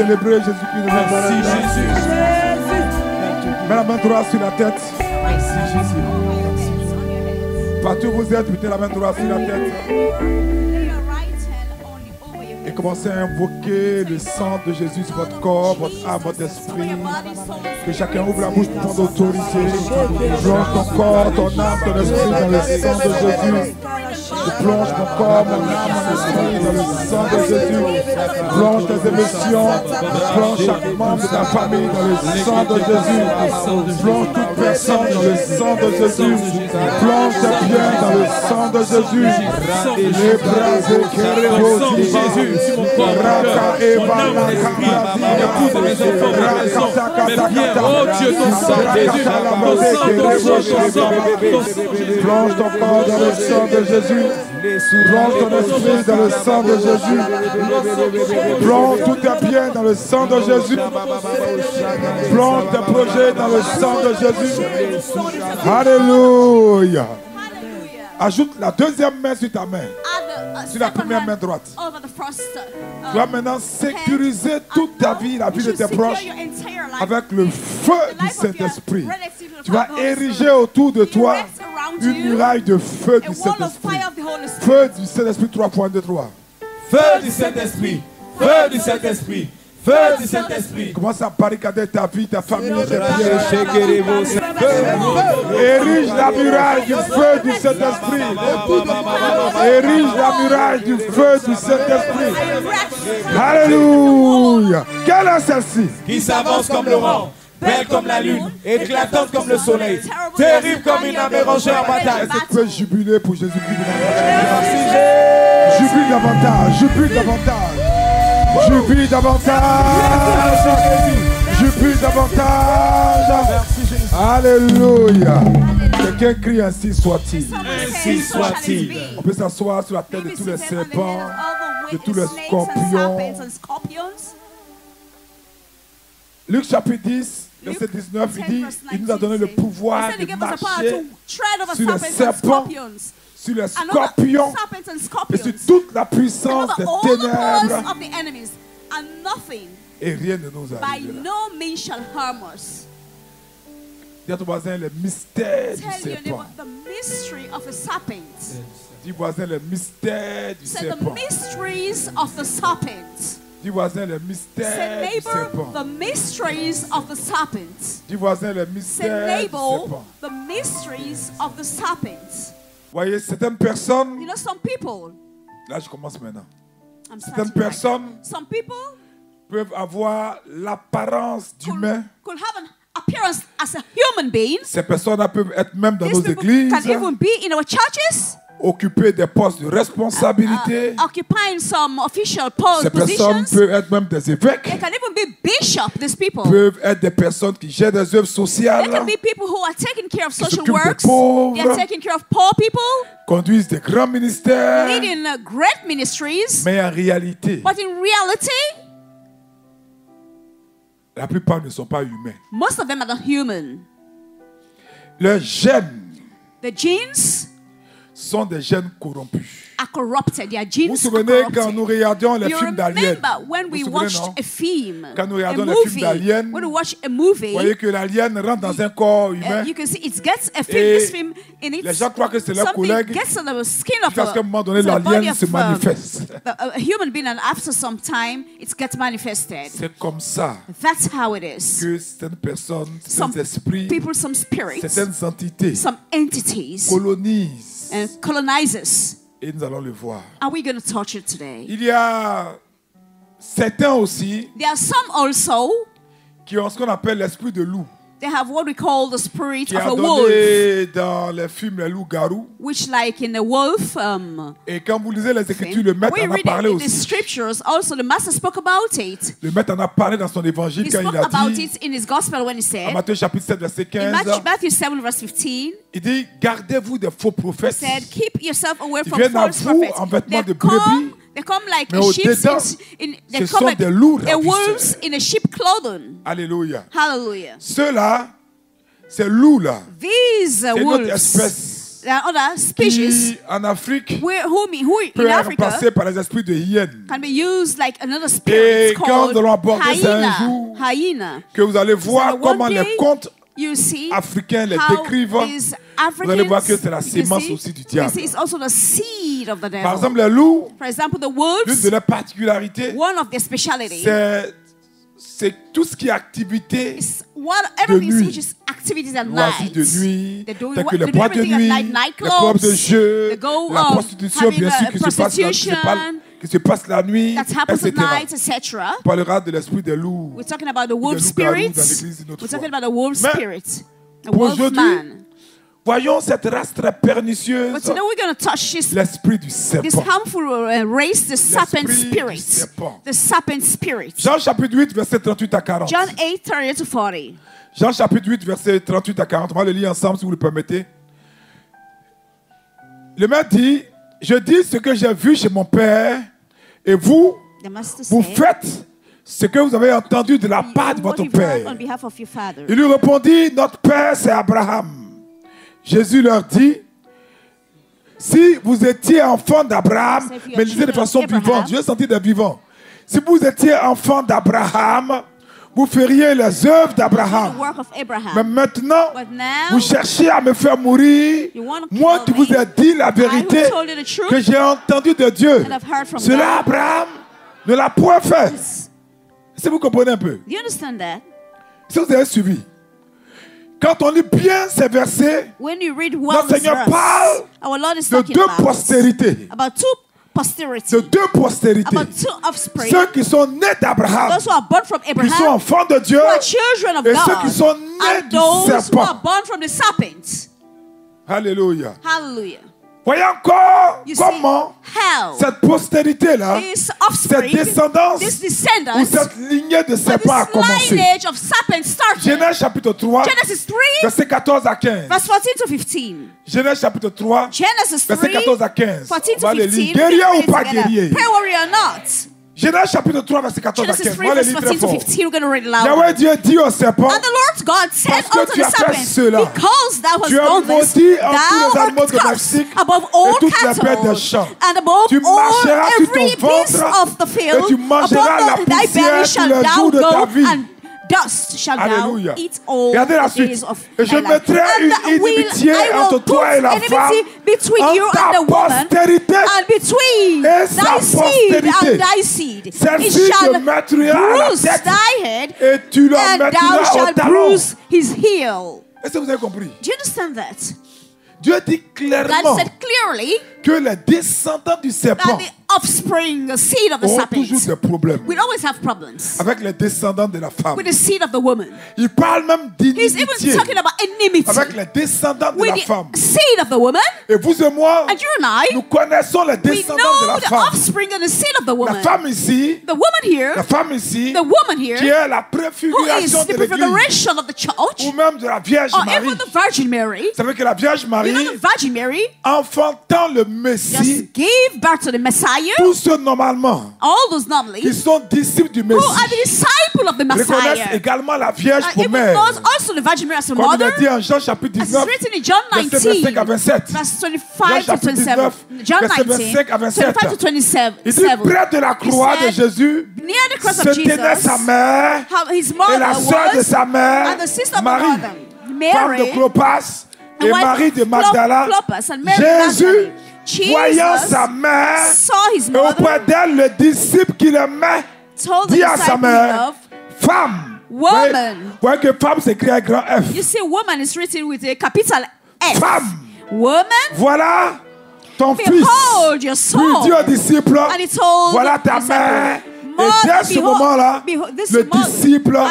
célébrer Jésus-Christ de Nazareth. Merci Jésus. Mets la main droite sur la tête. Merci Jésus. Partout où vous êtes, mettez la main droite sur la tête. Et commencez à invoquer le sang de Jésus sur votre corps, votre âme, votre esprit. Que chacun ouvre la bouche pour prendre autorité. Plonge ton corps, ton âme, ton esprit dans le sang de Jésus. Je plonge mon corps, mon âme, mon esprit dans le sang de Jésus. Plonge tes émotions. Plonge chaque membre de ta famille dans le sang de Jésus. Plonge toute personne dans le sang de Jésus. Plonge tes biens dans le sang de Jésus. Les bras éclairés, Jésus. Sur mon corps, mon âme, mon esprit, écoute mes enfants, mes biens, oh Dieu, ton sang, Jésus, ton sang, plonge ton corps dans le sang de Jésus, plonge ton esprit dans le sang de Jésus, plonge tous tes biens dans le sang de Jésus, plonge tes projets dans le sang de Jésus. Alléluia. Ajoute la deuxième main sur ta main. Sur la première main droite. Tu vas maintenant sécuriser toute ta vie, la vie de tes proches, avec le feu du Saint-Esprit. Tu vas ériger autour de toi une muraille de feu du Saint-Esprit. Feu du Saint-Esprit 3.23. Feu du Saint-Esprit. Feu du Saint-Esprit. Feu du Saint-Esprit. Commence à barricader ta vie, ta famille, tes biens. Érige la muraille du feu du Saint-Esprit. Érige la muraille du feu du Saint-Esprit. Alléluia. Quelle est celle-ci? Qui s'avance comme le vent, belle comme la lune, éclatante comme le soleil, terrible comme une âme rangée en bataille. Est-ce que tu peux jubiler pour Jésus-Christ? Jubile davantage, jubile davantage. Jubile davantage. Jubile davantage. Alléluia. Quelqu'un crie ainsi soit-il. Ainsi soit-il. On peut s'asseoir sur la tête de tous les serpents, de tous les scorpions. Luc chapitre 10, verset 19, il dit, il nous a donné le pouvoir de marcher sur les serpents, sur les scorpions et sur toute la puissance des ténèbres. Et rien ne nous arrivera. Dis à ton voisin le mystère du serpent. Dis voisin le mystère du serpent. Dis voisin le mystère du serpent. The mysteries of the serpent. Dis voisin le mystère du serpent. The mysteries of the serpent. Voyez, certaines personnes, You know, some people, là je commence maintenant, I'm certaines starting right. personnes Some people peuvent avoir l'apparence d'humain. could have an appearance as a human being. Ces personnes-là peuvent être même dans These nos people églises, can even be in our churches, occuper des postes de responsabilité. occupying some official Ces personnes positions. peuvent être même des évêques, They can even be bishop, these people. peuvent être des personnes qui gèrent des œuvres They sociales, can be people who are taking care of social s'occupent des works. pauvres. They are taking care of poor people, conduisent des grands ministères. leading great ministries. Mais en réalité, But in reality, la plupart ne sont pas humains. most of them are not human. Leurs gènes The genes sont des gènes corrompus. are corrupted. Their Vous genes vous are souvenez quand corrupted. nous regardions les You films d'aliens? remember when we Vous vous souvenez, watched non? a film, Quand nous a regardons les films movie, d'aliens, when we watch a movie, Vous voyez que l'alien rentre dans un corps humain. you can see it gets a film, Et this film in it. les gens croient que c'est leur Something collègue. gets on the skin of Jusqu'à un moment donné, to the body l'alien of, se manifeste. a human being, and after some time, it gets manifested. C'est comme ça That's how it is. que certaines personnes, Some certains esprits, people, some spirits, certaines entités some entities, colonisent. and colonizers. Et nous allons le voir. Are we going to touch it today? Il y a certains aussi There are some also. qui ont ce qu'on appelle l'esprit de loup, They have what we call the spirit qui of a a wolf, donné dans les films les loups-garous. which, like in the wolf, Et quand vous lisez les Écritures, le maître we en a read parlé it in the aussi. scriptures. Also, the master spoke about it. Le maître en a parlé dans son évangile He quand spoke il a about dit, it in his gospel when he en said, Matthieu chapitre 7, verset in 15, Matthew 7, verse 15, il dit, gardez-vous des faux he prophètes said, keep yourself away qui from viennent à false vous prophets. en vêtements de They brebis, come like mais a au sheep dedans, they ce come sont like des loups a wolves ravisseurs. in a sheep clothing. Alléluia. Hallelujah. Ceux-là, ces loups-là, These c'est une autre wolves, espèce there are other species qui, en Afrique, who peut in être Africa remplacé par les esprits de hyène. can be used like another Et spirit quand called nous allons aborder ça un hyena. jour, Hyena. que vous allez voir one comment day, les contes You see africains les how décrivent, these vous allez voir que Africans, c'est la you can sémence see, aussi du you can diable. see it's also the seed of the devil. Par exemple, les loups, For example, the l'une wolves, de leurs particularités, one of their specialities c'est tout ce qui est activité is everything nuit. which is activities at loisirs night. de nuit, They do tels que they les do boîtes de everything nuit, at night, les clubs de nightclubs, jeu, they go la prostitution, having bien sûr, a qui se passe la nuit, that happens etc. at night, etc. On parlera de l'esprit des loups. We're talking about the wolf loups garous dans spirits. l'église une autre We're talking fois. about the wolf Mais spirit, the pour wolf aujourd'hui, man. voyons cette race très pernicieuse, But today we're going to touch l'esprit du this serpent. harmful race, the serpent du spirit. serpent. The serpent spirit. Jean chapitre 8, verset 38 à 40. John 8, 30 to 40. Jean chapitre 8, verset 38 à 40. On va le lire ensemble si vous le permettez. Le maître dit, je dis ce que j'ai vu chez mon père et vous, The master vous said, faites ce que vous avez entendu de la part de what votre you've heard père. on behalf of your father. Il lui répondit, notre père c'est Abraham. Jésus leur dit, si vous étiez enfant d'Abraham, Say if you are mais lisez de children of façon Abraham. vivante, je vais sentir des vivants. Si vous étiez enfant d'Abraham, vous feriez les œuvres The d'Abraham. work of Mais Abraham. maintenant, But now, vous cherchez à me faire mourir. you want to Moi qui kill vous me. ai dit la vérité I who told you the truth que j'ai entendu de Dieu. and I've heard from Cela, God. Abraham ne l'a point fait. Si vous comprenez un peu, Do you understand that? si vous avez suivi, quand on lit bien ces versets, When you read well notre this Seigneur verse, parle our Lord is de talking deux about postérités. two posterity, De deux postérités. about two offspring. Ceux qui sont nés d'Abraham, Those who are born from qui sont Abraham, enfants de Dieu, who are children of et ceux God, qui sont nés and du those who are serpent. born from the serpent. Alléluia. Hallelujah. Voyez encore You comment see how cette postérité-là, this cette offspring, descendance this ou descendants, cette lignée de but serpent a this commencé. lineage of serpent started. Genèse chapitre 3, Genesis 3, verset 14 à 15. verse 14 to 15. Genèse chapitre 3, Genesis 3, verset 14 à 15. 14 On to va les 15. lire. We can Guerrier read ou it pas together. guerrier? Prayer warrior or not. Genèse chapitre 3, verset 14 à Genesis 15. On 3, va les verse lire 14 très to fort. 15. We're going to read it loud. Yahweh Dieu dit au serpent, And the Lord God said Parce que unto tu the as fait serpent, cela, because thou hast tu as done this, maudit en tous thou les art animaux cursed domestiques above et all toutes les bêtes cattle, des champs. and above Tu marcheras all sur ton every beast ventre of the field, et tu mangeras la upon thy poussière belly tous shall les thou jours de ta go, vie. and dust shall Alléluia. thou eat all Regardez la the suite. days of Et je thy life. mettrai une And inimitié I will entre toi et la put femme, enmity between you entre and ta the woman, postérité and between et sa thy seed postérité. and thy seed. It Celle-ci shall te mettra à la bruise tête thy head, et tu le and thou mettras au shalt talon. bruise his heel. Est-ce que vous avez compris? Do you understand that? Dieu dit God clairement said clearly que les descendants du that serpent the offspring, the seed of the auront toujours serpent, des problèmes will always have problems avec les descendants de la femme. with the seed of the woman. Il parle même He's even d'inimitié talking about enmity avec les descendants de with la femme. the seed of the woman. Et vous et moi, And you and I, nous connaissons les we descendants de know la the femme. offspring and the seed of the La woman. femme ici, The woman here, la femme ici, the woman here, qui est la who is préfiguration the de l'Église, prefiguration of the church, ou même de la Vierge or Marie. even the Virgin Mary. Vous savez que la Vierge You Marie, know the Virgin Mary enfantant le Messie, just gave birth to the Messiah. tous ceux normalement All those normally qui sont disciples du who Messie are the disciple of the reconnaissent Messiah. également la Vierge pour Even mère. knows also the Virgin Mary as a Comme il mother. a dit en Jean chapitre As 19, it's written in John verset 19, 25 à 27. verse Jean 25 to chapitre 27. 19, John verset 19, 25 à 27. 25 to 27. Il dit près de la croix He de said, Jésus near the cross se of tenait Jesus, sa mère how his et mother la sœur de was, sa mère, and the sister of Marie, the mother, femme de Mary, Clopas the et wife Marie de of Magdala. Clopas, and Mary Jésus, Magdalene. Jesus voyant sa mère saw his et mother, auprès d'elle le disciple qu'il aimait, told the dit à sa disciple mère, of, femme. woman. Voyez que femme s'écrit avec grand F. You see, woman is written with a capital F. Femme, Woman, voilà ton fils. behold your Puis son. il dit aux disciples, And he told voilà ta the disciple, mère. Et Mother, dès ce behold, moment-là, behold, this le mother. disciple And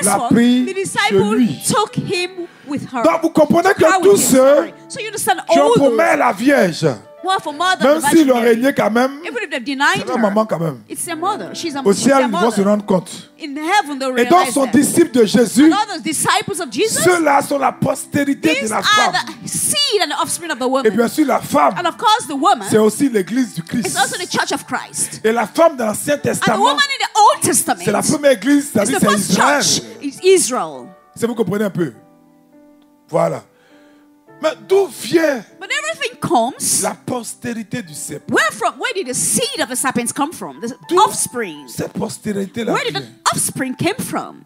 l'a henceforth, pris the chez disciple lui. took him with her. Donc vous comprenez Took her que with tous him, ceux sorry. So you understand qui ont all pour those mère la Vierge, who are for mother même the s'ils Virgin ont Mary, régné quand même, even if they've denied c'est leur maman quand her, même. it's their mother. She's Au she's ciel, their ils vont se mother. rendre compte. In heaven, they'll Et donc realize son that. disciple de Jésus, And all those disciples of Jesus, ceux-là sont la postérité de these la are femme. the seed and the offspring of the Et woman. bien sûr, la femme, And of course, the woman c'est aussi l'église du Christ. is also the church of Christ. Et la femme dans l'Ancien And the Testament, woman in the Old Testament c'est la première église, is c'est-à-dire the c'est first Israël. church. It's Israel. Si vous comprenez un peu. Voilà. Mais d'où vient But comes, la postérité du serpent. where did the seed of the serpents come from? The D'où offspring. cette postérité-là Where did vient? the offspring came from?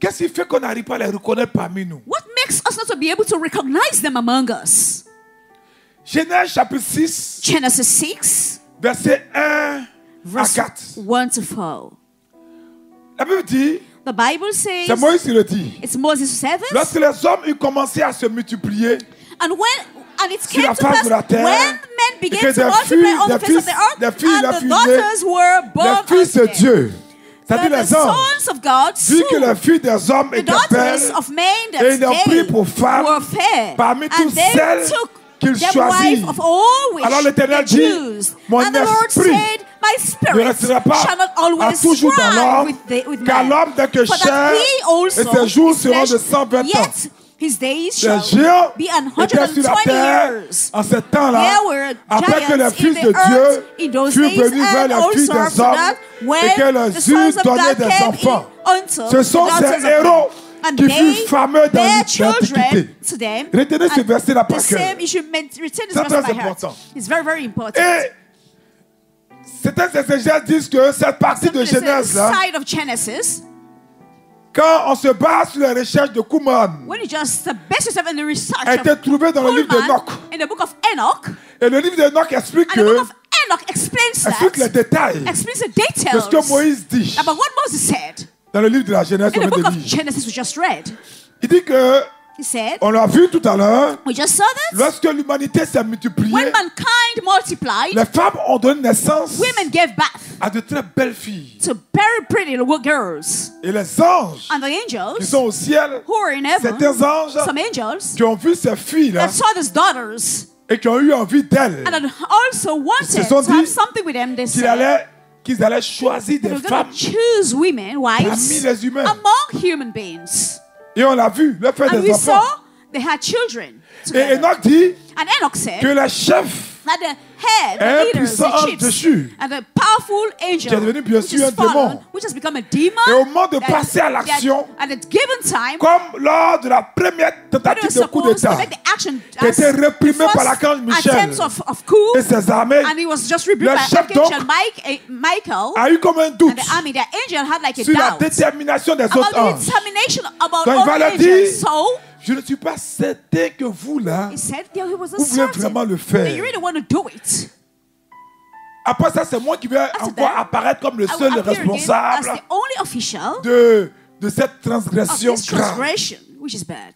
Qu'est-ce qui fait qu'on n'arrive pas à les reconnaître parmi nous? What makes us not to be able to recognize them among us? Genèse chapitre 6, Genesis 6, verset 1 à verse 4. 1 to 4. La Bible dit, The Bible c'est says, Moïse qui le dit. it's Moses who said this, Lorsque les hommes ont commencé à se multiplier, and it sur came la to face pass de la terre, when men et que began to des multiply filles- on the des face of fils- the des earth, filles, and des the filles daughters were les born fils de unto them. Dieu, c'est-à-dire But the les hommes, sons of God vu que soon, les filles des hommes the étaient daughters belles, of men et ils that ont pris they pour femmes were fair, parmi and toutes they celles took qu'ils them choisissent. wife of all which Alors l'Éternel they dit, choose. mon And the Lord esprit said, my ne spirit restera pas shall not à always toujours dans strive l'homme, with car man. l'homme dès que For chair, that he also, et ses jours his seront de flesh, 120 ans. yet his days Les shall géants be étaient sur la 120 terre years. en ce temps-là, There were après que les giants fils in de the earth in Dieu those furent days, venus vers and les filles also des after hommes that, when et que the les sons eut of donné God des came enfants. in unto Ce sont the daughters ces of men. héros And qui they furent fameux dans bear children l'Antiquité. to them. Retenez ce And verset-là par the cœur. same, you should retain this C'est verse très by heart. important. It's very, very important. Et certains exégètes disent que cette partie de It's the Genèse, là, side of Genesis, quand on se base sur les recherches de Qumran, when you just base yourself in the research a été of trouvée dans le livre Pullman, d'Enoch. in the book of Enoch, Et le livre d'Enoch explique and the book que, of Enoch explains explique les that, détails explains the de details ce que Moïse dit about what Moses said dans le livre de la Genèse in qu'on the vient book de of lire. Genesis we just read. Il dit que, He said, on l'a vu tout à l'heure, we just saw this. lorsque l'humanité s'est multipliée, When mankind multiplied, les femmes ont donné naissance women gave birth à de très belles filles. to very pretty little girls. Et les anges And the qui angels sont au ciel, who were in heaven, certains anges some angels, qui ont vu ces filles-là that saw these daughters et qui ont eu envie d'elles, and that also wanted sont to have dit something with them, they said qu'ils allaient choisir they des were going femmes to choose women, wives, parmi les humains. among human beings. Et on l'a vu, le fait And des we enfants. saw they had children Et together. Enoch dit And Enoch said que le chef that the head, Un the leaders, puissant the ange chiefs, déchu, and the powerful angel, qui est devenu bien which sûr is un démon. fallen, which has become a demon, et au moment de that- passer à that l'action, at a given time, comme lors de la première when they tentative were de coup supposed to d'État, make the action qui a été as réprimé the par first l'archange Michel attempts of coup, et ses armées, and he was just rebuked Le by chef Archangel donc Michael, a eu comme un doute and the army, the angel had like a sur la doubt détermination des about autres the anges. determination about Donc, il all va leur angels. dire, So je ne suis pas certain que vous là, he said that he was vous voulez uncertain vraiment le that faire. you really want to do it. Après ça, c'est moi qui vais After encore that, apparaître comme le I will seul appear again as responsable the only official de cette of transgression this grave. transgression, which is bad.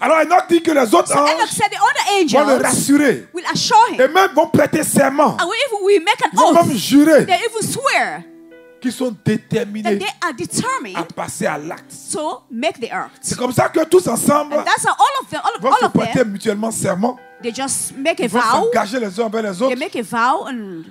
Alors Enoch dit que les autres So Enoch anges said the other vont le angels rassurer will assure him, et même vont prêter serment. and we make an Ils vont même oath, jurer they even swear qu'ils sont that déterminés they are determined à passer à l'acte. to make the earth. C'est comme ça que tous ensemble And that's how all of them, vont all se of prêter them, mutuellement serment. they just make a Ils vont vow. s'engager les uns envers les They autres make a vow and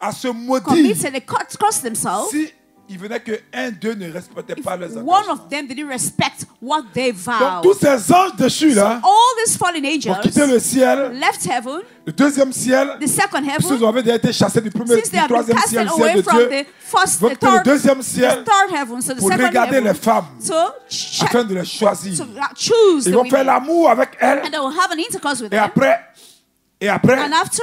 à se commit, maudire and they cross themselves. si il venait que un d'eux ne respectait If pas leurs one engagements. of them didn't respect what they Donc vowed, tous ces anges déchus là all these fallen vont quitter angels le ciel, left heaven, le deuxième ciel, the second puisqu'ils heaven, avaient déjà été chassés du premier, since they du have been troisième ciel, casted le ciel away de from Dieu, the first, vont the quitter le third, deuxième ciel the third heaven, so the pour second regarder les heaven, femmes to check, afin de les choisir. to choose Ils the vont faire women, l'amour avec elles and they will have an intercourse with et them. après, And after,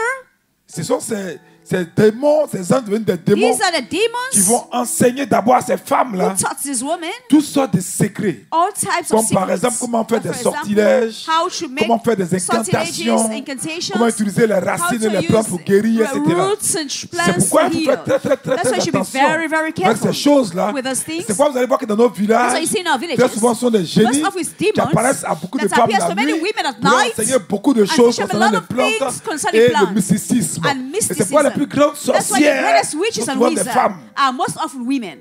ce sont ces démons, ces anges deviennent des démons these are the qui demons vont enseigner d'abord à ces femmes-là who taught these women toutes sortes de secrets. all types Comme of par secrets. exemple comment faire des For example, sortilèges, how to make comment faire des sortileges, incantations, incantations, comment utiliser les how racines to et les plantes use pour guérir, etc. roots and C'est plants pourquoi to il faut heal. faire très très très That's why you très should be attention very, very avec careful ces choses-là. with those things. C'est pourquoi vous allez voir que dans nos That's why villages, you see in our villages, très souvent ce sont des génies most of it's qui demons apparaissent à beaucoup de that femmes appear la to many nuit women at pour leur night enseigner beaucoup de and choses teach them a concernant lot les of things plantes concerning et le plants mysticisme. and Et c'est pourquoi les mysticism. plus grandes That's why the sorcières greatest witches sont and souvent des wizards femmes. are most often women.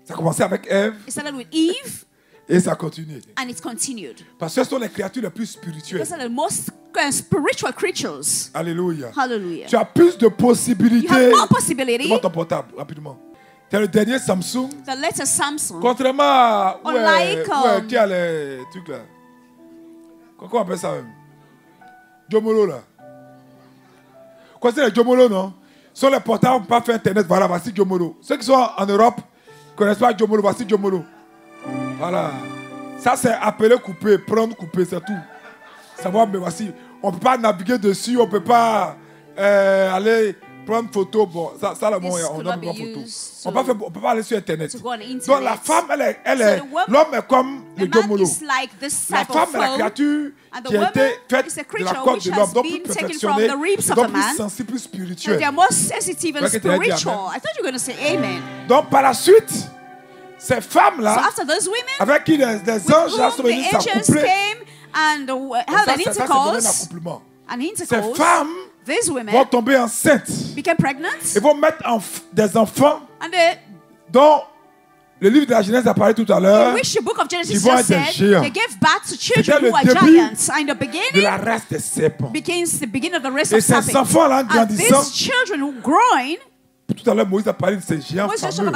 Ça a commencé avec Ève It started with Eve et ça continue. and it continued. Parce que ce sont les créatures les plus spirituelles. Those are the most spiritual creatures. Alléluia. Hallelujah. Tu as plus de You possibilités. have more possibility. Demande ton portable, rapidement. Tu as le dernier Samsung. The latest Samsung. Contrairement à. Unlike, qui a les trucs là. Comment on appelle ça même? Jomolo là. Quoi, c'est les Jomolo, non? Ce sont les portables, on ne peut pas faire Internet. Voilà, voici Jomolo. Ceux qui sont en Europe ne connaissent pas Jomolo, voici Jomolo. Voilà. Ça, c'est appeler couper, prendre couper, c'est tout. Savoir, mais voici, on ne peut pas naviguer dessus, on ne peut pas aller prendre photo. Bon, ça là, bon, on ne peut pas prendre photo. On ne peut pas aller sur Internet. Donc la femme, l'homme est comme le Diomolo. La femme est la créature qui a été faite de la côte de l'homme, donc plus perfectionnée, donc plus sensible, plus spirituelle. Donc par la suite, ces femmes-là, avec qui les anges sont venus s'accoupler, ces femmes vont tomber enceintes et vont mettre des enfants dont le livre de la Genèse a parlé tout à l'heure. Ils vont être des géants. C'était le début de la race des serpents. Et ces enfants-là, en grandissant, tout à l'heure, Moïse a parlé de ces géants fameux.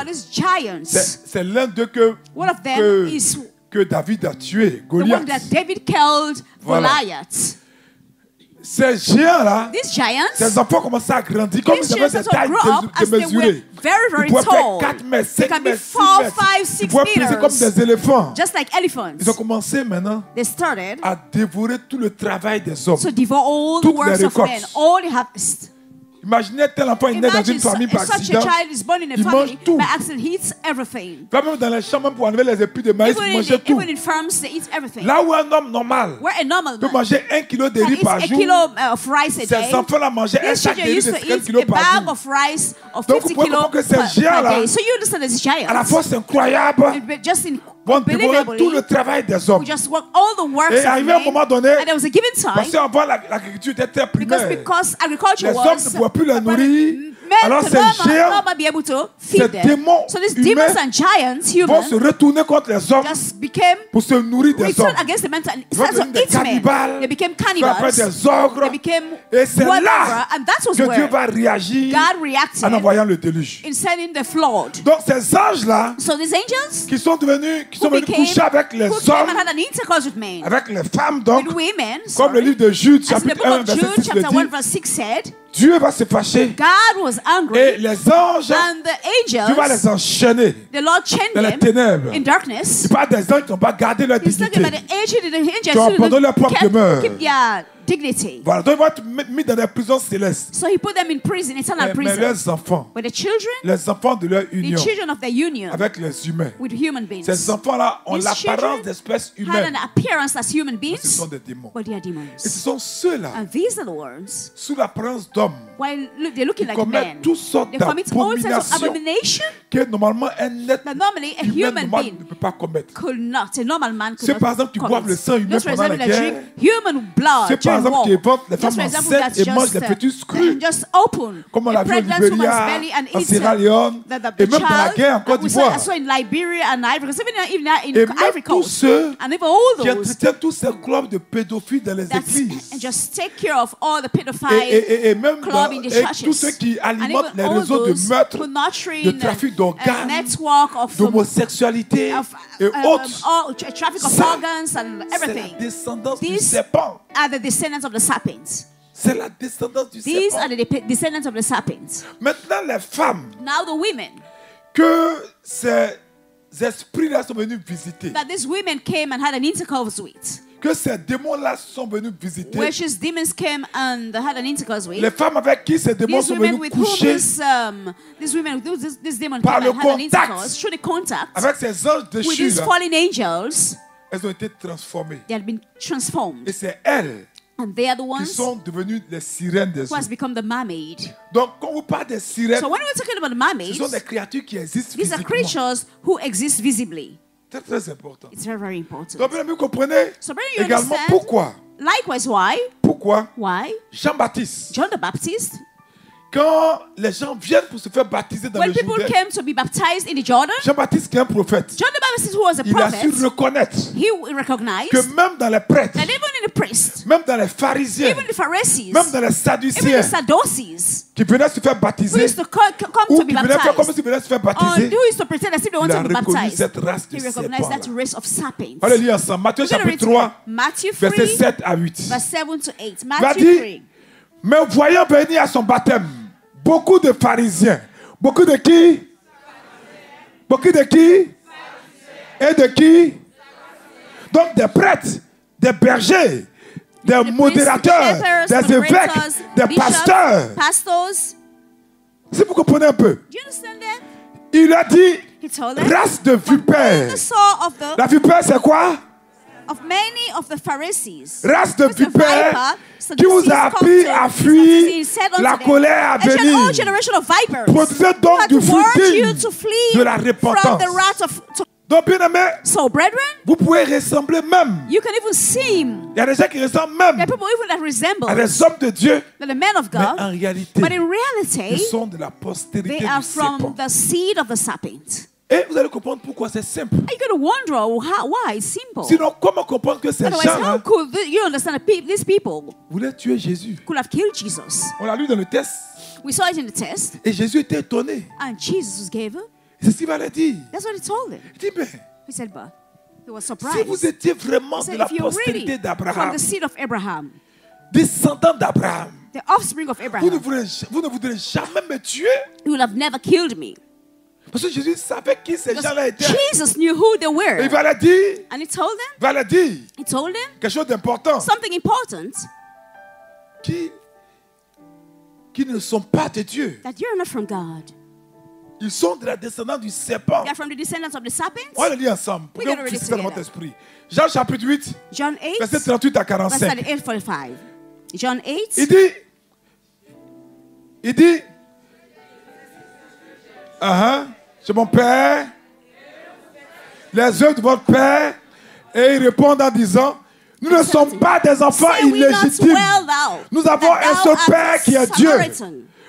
C'est l'un d'eux que David a tué, Goliath. Voilà. Ces géants-là, ces enfants commençaient à grandir comme ils avaient des tailles démesurées. Ils pouvaient faire 4 mètres, 5 mètres, 6 mètres. Ils pouvaient peser comme des éléphants. Ils ont commencé maintenant à dévorer tout le travail des hommes, toutes les récoltes. Imaginez tel enfant est né dans une famille par accident, il mange tout. Pas même dans les champs, même pour enlever les épis de maïs, il mangeait tout. Là où un homme normal peut manger 1 kilo de riz par jour, ces enfants-là mangeaient un sac de riz de 50 kilos par jour. Donc vous pouvez comprendre que ces géants-là, à la fois c'est incroyable, vont dévorer tout le travail des hommes. Et arrivé à un moment donné, parce qu'avant l'agriculture était très primaire, les hommes ne pouvaient plus les nourrir. Alors ces géants, ces démons humains vont se retourner contre les hommes pour se nourrir des hommes. Ils vont devenir des cannibales, ils vont faire des ogres. Et c'est là que Dieu va réagir en envoyant le déluge. Donc ces anges-là, qui sont venus coucher avec les hommes, avec les femmes, donc, comme le livre de Jude, chapitre 1, verset 6 le dit, Dieu va se fâcher et les anges, Dieu va les enchaîner dans les ténèbres. Il parle des anges qui n'ont pas gardé leur dignité, qui ont abandonné leur propre demeure. Voilà, donc ils vont être mis dans des prisons célestes. So he put them in prison, eternal prison. Mais leurs enfants, But the children, les enfants de leur union, the children of their union avec les humains, with human beings, ces enfants-là ont These l'apparence children d'espèces had humaines. an appearance as human Mais beings, ce sont des démons. but they are Et ce demons. sont ceux-là, And these are the ones, sous l'apparence d'hommes, while they're looking qui like men, commettent toutes sortes they commit all sorts of d'abominations abomination que normalement un être that normally a humain human normal being ne peut pas commettre. could not, a normal man could Ceux not par exemple qui commit. boivent le sang humain Those, for pendant la example, that guerre, drink human blood ceux par during exemple war. qui éventent les Just femmes for example, enceintes that's et mangent les just, fœtus crus, just open comme on a l'a vu au pregnant woman's Libéria, belly and en eat Sierra Leone, the et même dans la guerre en Côte we saw d'Ivoire. also in Liberia and Ivory Coast, even in Et même Ivory tous Coast, ceux and even all qui those entretiennent tous ces clubs de pédophiles dans les that églises. just take care of all the pedophile Et même club in the et churches. tous ceux qui And alimentent even les all réseaux de those meurtre, who nurturing de trafic a d'organes, network of d'homosexualité et autres. Traffic of Ça, organs and c'est la everything. descendance du These serpent. are the descendants of the serpents. C'est la descendance du These serpent. are the descendants of the serpents. Maintenant, les femmes Now the women, que ces esprits-là sont venus visiter, that these women came and had an intercourse with, que ces démons-là sont venus visiter, where these demons came and had an intercourse with. les femmes avec qui ces démons These sont women venus with whom coucher, this demon par came le and had an contact intercourse, through the contact avec ces anges with these déchus-là, fallen angels, elles ont été transformées. they had been transformed. Et c'est elles And they are the qui ones sont devenues les sirènes des who has eaux. become the mermaid. Donc, quand on parle des sirènes, So when we're talking about the ce mermaids, sont des créatures qui existent these are physiquement. creatures who exist visibly. C'est très important. It's very, very important. Donc, bien aimé, vous comprenez So, brother, you également understand? pourquoi. Likewise, why? Pourquoi Why? Jean-Baptiste, John the Baptist, quand les gens viennent pour se faire baptiser dans when le people Jourdain, came to be baptized in the Jordan, Jean-Baptiste qui est un prophète, John the Baptist, who was a il a su prophet, reconnaître he recognized que même dans les prêtres, that even in the priests, même dans les pharisiens, even the Pharisees, même dans les even sadduciens the Sadducees, qui venaient se faire who baptiser, used to come ou to be qui venaient faire comme baptized, s'ils venaient se faire or baptiser, who used to pretend as if they il wanted a to be reconnu baptized, cette race de he recognized that serpents. race of serpents. On va le lire ensemble. Matthieu We're gonna read chapitre 3, together. Matthew versets 3, 7 à 8. verse 7 to 8. Il va Matthew dire, 3. mais voyant venir à son baptême beaucoup de pharisiens, beaucoup de qui? Beaucoup de qui? Et de qui? Donc des prêtres, des bergers, des modérateurs, des évêques, des pasteurs. Si vous comprenez un peu, il a dit race de vipères. La vipère, c'est quoi? Of many of the Pharisees, race de vipères qui vous a appris à fuir la colère à venir. Produisez donc du fruit digne de la repentance. Donc, bien aimé, so, brethren, vous pouvez ressembler même. You can even seem. Il y a des gens qui ressemblent même à des hommes de Dieu. The men of God, mais en réalité, but in reality, ils sont de la postérité they are du from serpent. the seed of the serpent. Et vous allez comprendre pourquoi c'est simple. You're going to wonder why it's simple. Sinon, comment comprendre que ces Otherwise, gens how could you understand that these people voulaient tuer Jésus? Could have killed Jesus. On l'a lu dans le test. We saw it in the test. Et Jésus était étonné. And Jesus gave it. C'est ce qu'il va leur dire. That's what he told him. Il dit, mais he said, but he was surprised. Si vous étiez vraiment de la postérité really d'Abraham, from the seed of Abraham, descendant d'Abraham, the offspring of Abraham, vous ne voudrez jamais me tuer. You will have never killed me. Parce que Jésus savait qui ces gens-là étaient. Jesus knew who they were. Et il va leur dire. And he told them. Il va leur dire. He told them. Quelque chose d'important. Something important. Qui ne sont pas de Dieu. That you're not from God. Ils sont de la descendance du serpent. They are from the descendants of the serpent. On va le lire ensemble. Pour que vous puissiez dans votre esprit. Jean chapitre 8. John 8. Verset 38 à 45. Verset 8:45. John 8. Il dit. C'est mon Père, les œuvres de votre Père, et ils répondent en disant, nous ne sommes pas des enfants illégitimes. Nous avons un seul Père qui est Dieu.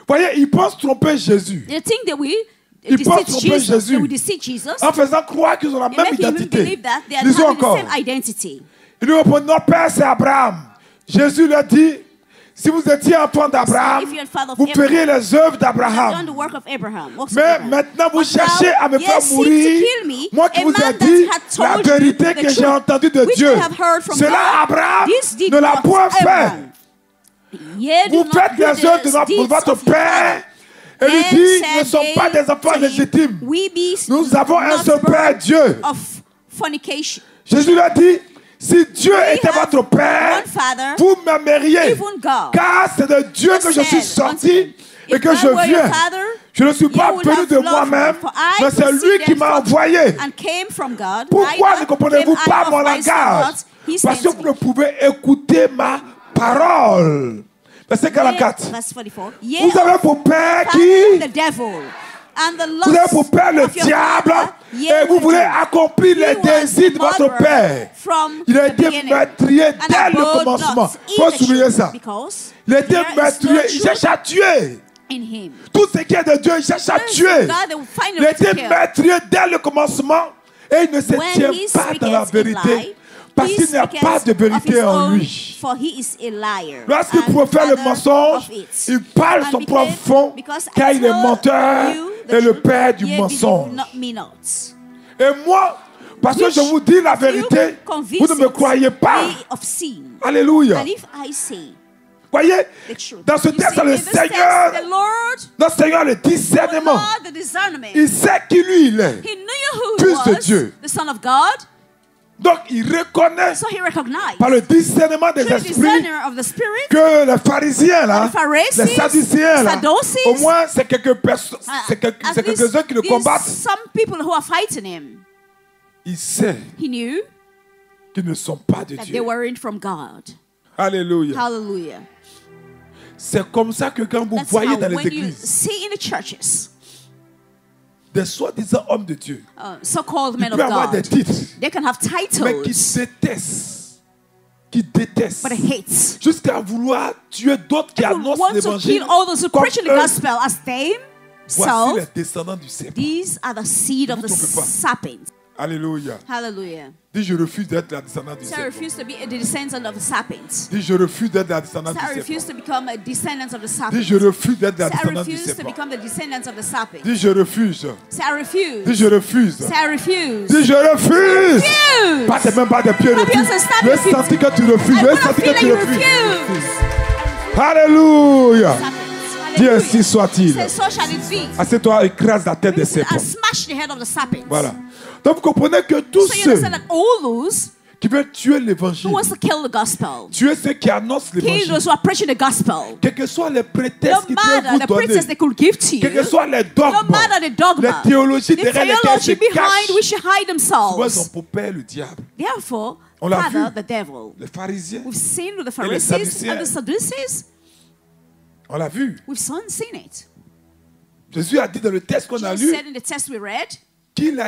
Voyez, ils pensent tromper Jésus. Ils pensent tromper Jésus en faisant croire qu'ils ont la même identité. Lisons encore. Ils lui répondent, notre Père c'est Abraham. Jésus leur dit, si vous étiez enfant d'Abraham, vous feriez les œuvres d'Abraham. Mais maintenant, vous cherchez à me faire mourir. Moi qui vous ai dit la vérité que j'ai entendue de Dieu. Cela, Abraham ne l'a point fait. Vous faites les œuvres de votre Père. Et lui dit, nous ne sommes pas des enfants légitimes. Nous avons un seul Père, Dieu. Jésus lui a dit, si Dieu était votre Père, vous m'aimeriez, car c'est de Dieu que je suis sorti et que je viens. Je ne suis pas venu de moi-même, mais c'est lui qui m'a envoyé. Pourquoi ne comprenez-vous pas mon langage? Parce que vous ne pouvez écouter ma parole. Verset 44. Vous avez pour Père qui? Vous avez pour Père le diable et vous voulez accomplir les désirs de votre Père. Il a été meurtrier dès le commencement. Il faut souligner ça. Il a été meurtrier, il cherche à tuer. Tout ce qui est de Dieu, il cherche à tuer. Il a été meurtrier dès le commencement et il ne se tient pas dans la vérité. Parce qu'il n'y a pas de vérité en lui. Lorsqu'il profère le mensonge, il parle son propre fond, car il est menteur et le père du mensonge. Et moi, parce que je vous dis la vérité, vous ne me croyez pas. Alléluia. Voyez, dans ce texte, le Seigneur, notre Seigneur, le discernement, il sait qui lui il est, fils de Dieu. Donc, il reconnaît par le discernement des esprits que les pharisiens, là, les sadducéens, là, au moins, c'est quelques-uns qui le combattent. Il sait qu'ils ne sont pas de Dieu. Alléluia. C'est comme ça que quand vous voyez dans les églises des soi-disant hommes de Dieu, so-called men ils peuvent avoir des titres, they can have titles, mais qui détestent, jusqu'à vouloir tuer d'autres qui annoncent l'évangile comme eux. Voici les descendants du serpent. These are the seed of the serpent. Alléluia. Hallelujah. Dis, je refuse d'être la descendante du serpent. I refuse to be a descendant of the serpent. Dis, je refuse d'être la descendante du I serpent. refuse to become a descendant of the serpent. Dis, je refuse d'être la I descendante du refuse to serpent. become the descendant of the serpent. Dis, je refuse. Say, I refuse. Dis, je refuse. Say, I refuse. Dis, je refuse. Refuse. Pas tes mains, pas tes pieds, refuse. Je vais sentir que tu refuses. Je vais sentir que tu refuses. Alléluia. Dis ainsi soit-il. Say, so shall it be. Assieds-toi, écrase la tête des And serpents. smash the head of the serpent. Voilà. Donc vous comprenez que tous So you ceux understand that all those qui veulent tuer who l'évangile, wants to kill the gospel, tuer ceux qui annoncent kill l'évangile, those who are preaching the gospel, quels que soient les no prétextes qu'ils peuvent matter vous the donner, pretense they could give to you, quels que soient les no dogmes, matter the dogma, les théologies the derrière lesquelles theology se behind cachent, which hide souvent ils ont themselves. pour père le diable. Therefore, On l'a father, vu. the devil. Les pharisiens, We've seen with the Et les Pharisees and the Sadducéens. Sadducees. on l'a vu. We've seen it. Jésus a dit dans le texte qu'on a Jesus lu said in the text we read qu'il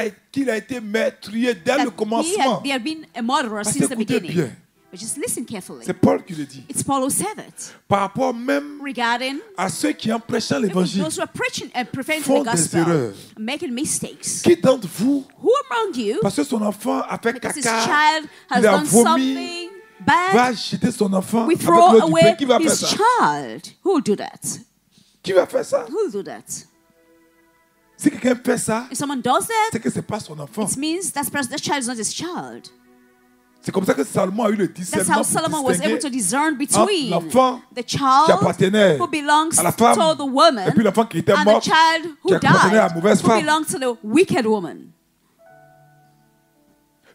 a été meurtrier dès that le commencement. he had been a murderer Parce since the qu'écoutez beginning. bien, But just listen carefully. c'est Paul qui le dit. It's Paul who said it. Par rapport même Regarding à ceux qui en prêchant even l'évangile, those who are preaching and preventing font the des gospel, erreurs. making mistakes. qui d'entre vous, Who among you, parce que son enfant a fait because his caca, child has il a done vomi, something bad, va jeter son enfant we avec throw l'eau du bain? away Qui va faire his ça? child? Who will do that? Qui va faire ça? Who will do that? Si quelqu'un fait ça, If someone does that, c'est que c'est pas son enfant. it means that child is not his child. C'est comme ça que Salomon a eu le That's discernement how pour Solomon was able to distinguer discern entre between l'enfant the qui child appartenait who belongs à la femme to the woman et puis l'enfant qui était and mort, the child qui who appartenait à la died, mauvaise who femme. belongs to the wicked woman.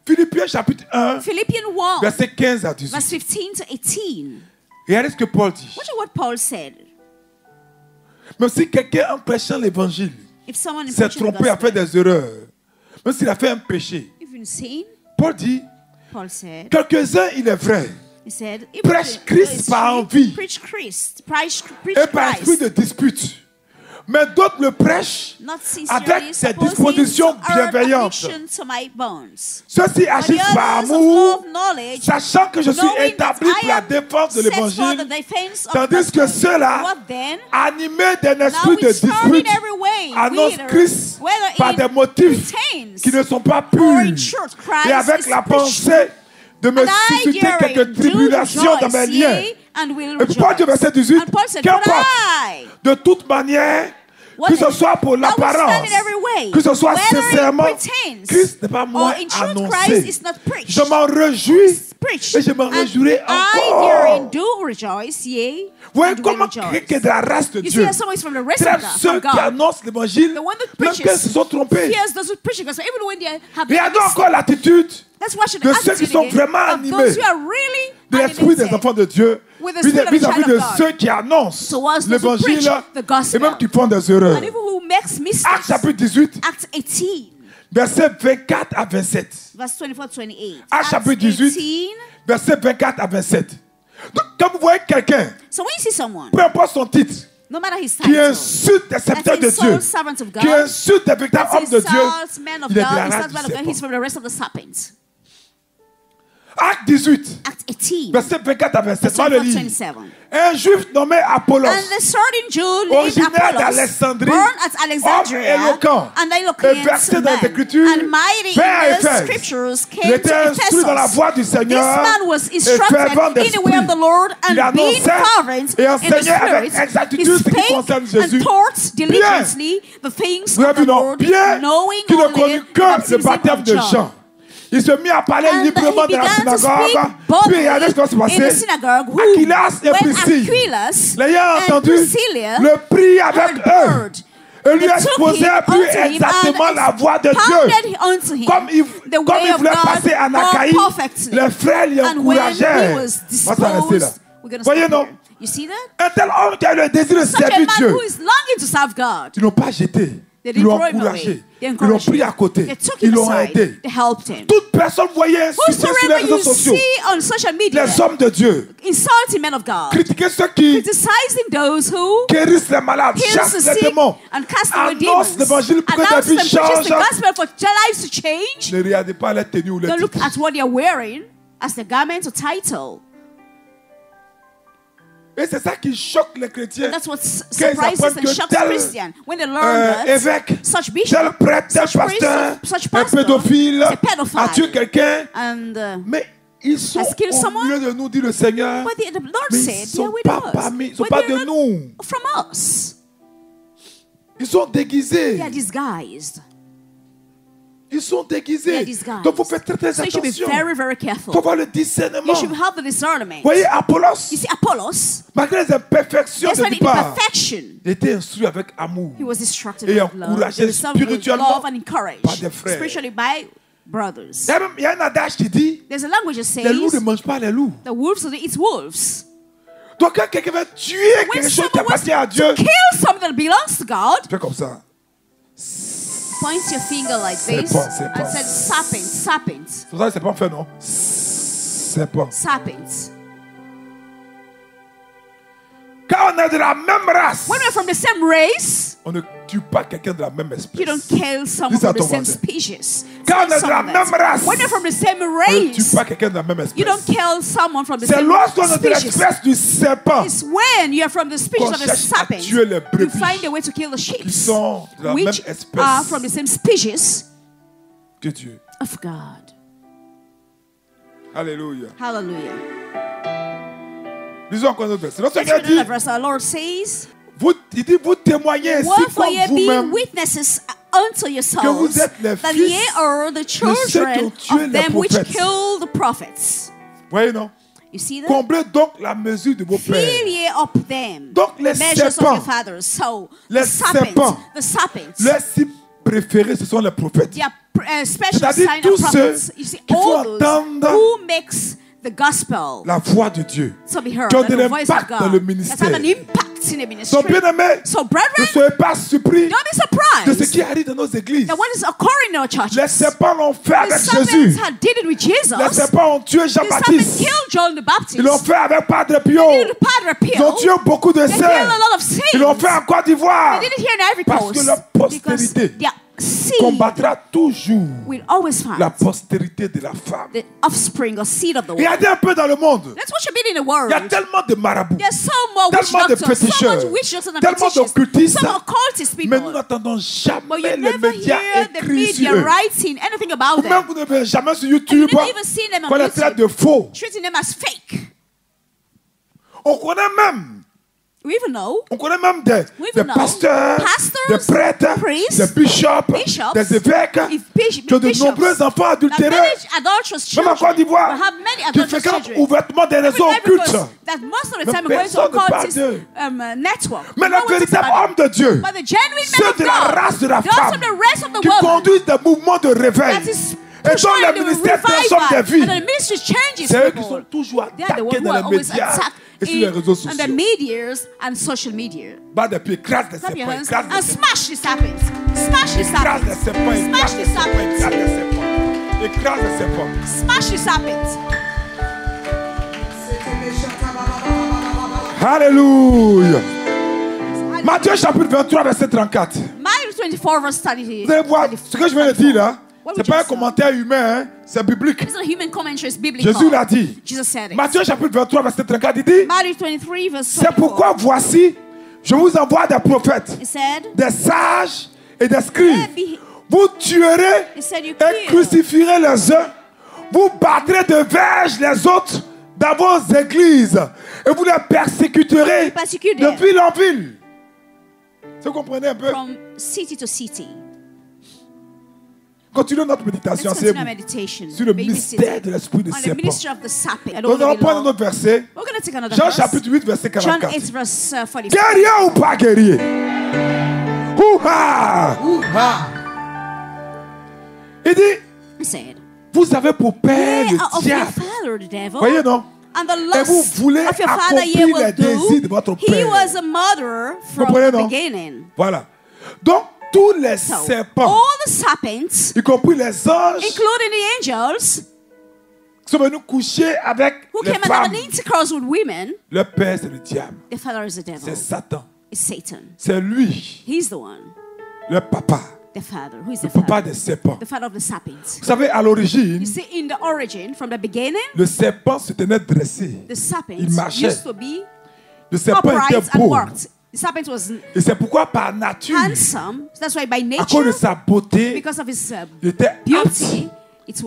Philippiens chapitre 1, Philippians 1, verset 15 à 18. verse 15 to 18. Regardez ce que Paul dit. Watch what Paul said. Même si quelqu'un en prêchant l'évangile If someone in s'est preaching the trompé, a fait gospel, des erreurs, même s'il a fait un péché, if you've seen, Paul dit, Paul said, quelques-uns, il est vrai, he said, if Prêche it Christ is par true, envie. preach Christ, preach et par esprit Christ, de dispute. Mais d'autres le prêchent not avec sincerely, ses supposing dispositions to earn bienveillant. admission to my bones. Ceux-ci But the agissent par others of amour, love, knowledge, sachant que je suis knowing that établi pour I la am défense de set for the l'évangile, defense of tandis que gospel. ceux-là, What then? animés d'un Now esprit de we turn in dispute, every way, annoncent whether- Christ whether par in des motifs pretense qui ne sont pas or in purs, truth, Christ et avec is la preached. pensée de me And I, susciter Jerry, quelques do tribulations dans mes rejoice, liens. yea, and will Et puis Paul dit au verset 18, And Paul said, qu'importe, but I, de toute manière, que ce soit pour l'apparence, in every way, que ce soit whether in sincèrement, pretense Christ n'est pas moins or in truth, annoncé. Christ is not preached. Je m'en réjouis Preached. et je m'en And réjouirai I, encore. herein, do rejoice, yea, Ouais, and will comment rejoice. quelqu'un de la race de You see Dieu that someone is from the rest traite of God, ceux from qui God. annoncent l'évangile, The one that même preaches qu'ils se sont trompés. fears those who preach the gospel, even when they have Regardons made encore l'attitude Let's watch the de ceux qui attitude sont again vraiment of animés those who are really de l'esprit des animated enfants de Dieu with the spirit of the vis-à-vis child de of God. ceux qui annoncent Towards those who l'évangile preach the gospel. et même qui font des erreurs. and even who makes mistakes. Actes chapitre 18, Acts 18, versets 24 à 27. verse 24-28. Actes chapitre 18, 18. versets 24 à 27. Donc, quand vous voyez quelqu'un, So when you see someone, peu importe son titre, no matter his qui title, insulte des serviteurs de Dieu, insults servants of God, qui insulte des véritables that hommes de Dieu, insults men of il est de God, la insults race men du of God, he's serpent. from the rest of the serpents. Acte 18, Acts 18, versets 24 à 27. verse On va le lire. 27. Un juif nommé Apollos, And the certain Jew named originaire Apollos, d'Alexandrie, born at Alexandria, homme éloquent and et eloquent versé dans les man, Écritures, and mighty père à in the Éphèse. scriptures, Il came to était instruit dans la Ephesus. voie du This Seigneur man was et fervent instructed in the way d'esprit. of the Lord, Il and being annonçait fervent et in the enseignait avec spirit, exactitude he ce qui concerne spake Jésus. and taught diligently the things Vous of avez the vu, non? Lord, Bien knowing qu'il ne only connut the que le baptism baptême of de John. Jean. Il se mit à parler And librement he dans la began to synagogue. speak Puis regardez ce qui va se boldly in the passer. synagogue, who, Aquilas et when Priscille, Aquilas l'ayant and entendu, Priscilla le prit avec heard eux word, et lui they took exposait him plus unto him exactement and la voix de Dieu. expounded unto him Comme il the way comme il of voulait God passer en more Achaïe, perfectly. les frères l'y And when he encourageaient. was On va s'arrêter là. disposed, we're going to Voyez, stop non? here. You see that? Un tel homme qui a eu le désir de Such a servir man Dieu, who is longing to serve God. ils l'ont pas jeté. They Ils didn't l'ont throw him encouragé. away. They Ils l'ont encouraged pris him. à côté. They took Ils him l'ont aside. aidé. They helped him. Toute personne voyait insulter sur les Whosoever réseaux you sociaux see on social media les hommes de Dieu, insulting men of God, critiquer ceux qui criticizing those who guérissent les malades, heals chassent the les sick démons, and cast away annoncent demons, l'évangile pour que announce ta them, vie preaches the change. gospel for their lives to change. Ne regardez pas les tenues ou les Don't look titres. at what they're wearing as the garment or title. Et c'est ça qui choque les chrétiens. That's what Qu'ils surprises apprennent and que shocks tel, Christians when they learn that évêque, such tel bishop, prêtre, tel such priest, pasteur, such un pastor pédophile, is a pedophile. a tué quelqu'un. and Mais ils sont Has killed au someone? milieu de nous, dit le Seigneur. but the Lord Mais ils said, ne they sont are with pas us. parmi, ils ne sont But pas they're de not nous. from us. Ils sont déguisés. They are disguised. Ils sont They are déguisés. disguised. Donc, il faut faire très, très So you should be attention. very, very Il careful. faut avoir le discernement. You should have the discernment. Vous voyez, Apollos, You see, Apollos, malgré les imperfections de despite départ, imperfection, il était instruit avec amour. he was instructed Et with love. encouragé He was served with spirituellement love and par encouraged, des frères. spiritually by brothers. Il y a un adage qui dit, There's a language that les loups ne says mangent pas les loups. the wolves will eat wolves. Donc quand quelqu'un veut tuer When quelque chose qui someone wants appartient à Dieu, to kill something that belongs to God, fais comme ça. point your finger like C'est this bon, c'est and bon. said, serpent, serpent, C'est pour ça que c'est pas fait, non? C'est pas. serpent. Quand on est de la même race, When we're from the same race, on ne tue pas quelqu'un de la même you espèce. don't kill someone Dis à from the ton same voisin. species. Quand on est de Tell la someone that. même race, When you're from the same on ne tue race, pas quelqu'un de la même you don't espèce. kill someone from the C'est same lorsqu'on est de species. l'espèce du serpent It's when you are from the species qu'on of the cherche à serpent, tuer les you brebis find a way to kill the sheep, qui sont de la même which espèce are from the same species que Dieu. of God. Alléluia. Hallelujah. Lisons encore notre verset. Notre Let's Seigneur read dit, another verse. Our Lord says, il dit, vous témoignez ainsi wherefore comme ye be vous-même witnesses unto yourselves vous êtes les that fils ye are the ceux qui ont children tué of les them which prophètes. killed the prophets. Voyez, non? You see that? Comblez donc la mesure de vos Fill pères. ye up them, Donc, les the measures of serpents, your fathers. So, les the serpents, serpents, the serpents, Leurs cibles préférés, ce sont les prophètes. they are special C'est-à-dire sign tous of ceux prophets. You see, qui font all those entendre who makes the gospel La voix de Dieu. to be heard, Qui ont and de the voice of l'impact dans le God. ministère. That have an impact in the Donc, ministry. bien-aimés, So, ne brethren, soyez pas surpris don't be de ce surprised qui arrive dans nos églises. that what is occurring in our churches. Les serpents l'ont fait The avec serpents Jésus. had did it with Jesus. Les serpents ont tué The serpent Jean-Baptiste. killed John the Baptist. Ils l'ont fait avec Padre Pio. They did it with Padre Pio. Ils ont tué beaucoup de They killed saints. a lot of saints. Ils l'ont fait en Côte d'Ivoire. They did it here in Ivory Parce Coast. que leur Because postérité their seed combattra toujours will always find la postérité de la femme. the offspring or seed of the world. Regardez un peu dans le monde. Let's watch a bit in the world. Il y a tellement de marabouts. There's so more witch Tellement de doctors, so féticheurs, much witch doctors and tellement fétiches, d'occultistes. some occultist Mais nous people. n'entendons But jamais you les never médias hear the écrits sur media eux. writing anything about Ou même them. vous ne verrez jamais sur And you YouTube never even seen them qu'on on les traite YouTube, de faux. treating them as fake. On connaît même We even know des even know pasteurs, pastors, des prêtres, priests, des bishops, bishops, des évêques if qui ont de bishops, nombreux enfants that adultérés, many adulterous même children en Côte d'Ivoire, will have many qui adulterous fréquentent children. ouvertement des réseaux Even occultes. because that most of the Mais time we're going to personne ne parle occultist d'eux. network. Mais No le one talks véritable about homme de Dieu, But the genuine ceux men of de la God, race de la those femme, of the race of the qui woman, conduisent des mouvements de réveil, that is et dont pushing le the ministère transforme des revival, vies, and the ministry changes c'est eux qui people. sont toujours They are the attaqués ones who dans are les always médias attacked et sur les réseaux on the sociaux. medias and social media. Bas des pieds, écrase des Clap your serpents, hands écrase des and serpents. smash the serpents. Smash the Écrase des serpents. serpents, écrase Smash des the serpents, écrase serpents. des serpents. Écrase des serpents. Smash the serpents. Alléluia. Matthieu chapitre 23, verset 34. Matthew 24 verse 30. Vous allez voir, ce que je viens de dire là, What c'est would pas you un say? commentaire humain, hein, c'est biblique. It's not a human commentary, it's biblical. Jésus l'a dit. Jesus said it. Matthieu chapitre 23, verset 34, il dit, Matthew 23 verse 24. c'est pourquoi voici, je vous envoie des prophètes, He said, des sages et des scribes. be- Vous tuerez he said you et kill. crucifierez les uns. Vous battrez de verge les autres dans vos églises. Et vous les persécuterez Persecute de them. ville en ville. Vous comprenez un peu? From city to city. Continuons notre méditation. Let's continue our asseyez-vous. meditation. Sur le Baby mystère sitting. de l'esprit de On the serpent. ministry of the serpent. I Nous don't allons want to be prendre un long. autre verset. We're going to take another Jean verse. chapitre 8, verset John 44. 8 verse 44. Guerrier ou pas guerrier? Ouha! Il dit, He said, vous avez pour père "Ye are le of your diable. father, the devil. Voyez non? And the Et vous lust voulez of your father ye accomplir will les désirs de do. votre He père. was a murderer from comprenez, the non? beginning. Voilà. Donc, tous les So, serpents, all the serpents, y compris les anges, including the angels, qui sont venus coucher avec who les came and had femmes, an intercourse with women, leur père, c'est le diable. the father is the devil. C'est Satan. It's Satan. C'est lui, He's the one. le papa, The father. Who is le the papa father? des serpents. The father of the serpents. Vous savez, à l'origine, You see, in the origin, from the beginning, le serpent se tenait dressé. the serpent Il marchait. used to be Le serpent était upright and beau. worked. The serpent was Et c'est pourquoi, par nature, handsome. That's why by à cause de nature, sa beauté, because of his il était apte beauty, it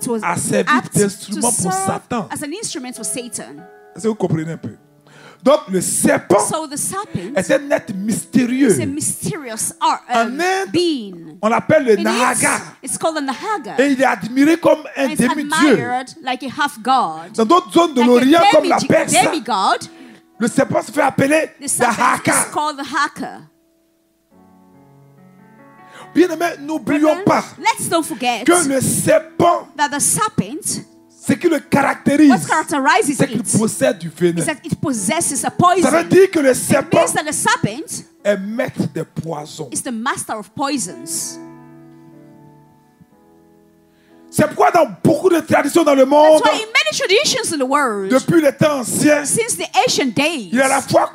was à servir apt to d'instrument pour serve Satan. as an instrument for Satan. Est-ce que vous comprenez un peu? Donc le serpent So the serpent est un être mystérieux. is a mysterious En Inde, being. on l'appelle le In Naga. it, it's called the Nahaga. Et il est admiré comme un And it's demi-dieu. admired like a half god. Dans d'autres zones de Like l'Orient, a comme la Perse, demigod. le serpent se fait appeler The le serpent is Haka. called the Haka. Bien aimé, n'oublions pas Let's don't forget que le serpent, that the serpent, ce qui le what caractérise, characterizes c'est qu'il it possède du venin. is that it possesses a Ça poison. veut dire que le It serpent means that the serpent est maître des poisons. is the master of poisons. C'est pourquoi dans beaucoup de traditions dans le monde, That's why in many traditions in the world, depuis les temps anciens, since the ancient days, il est à la fois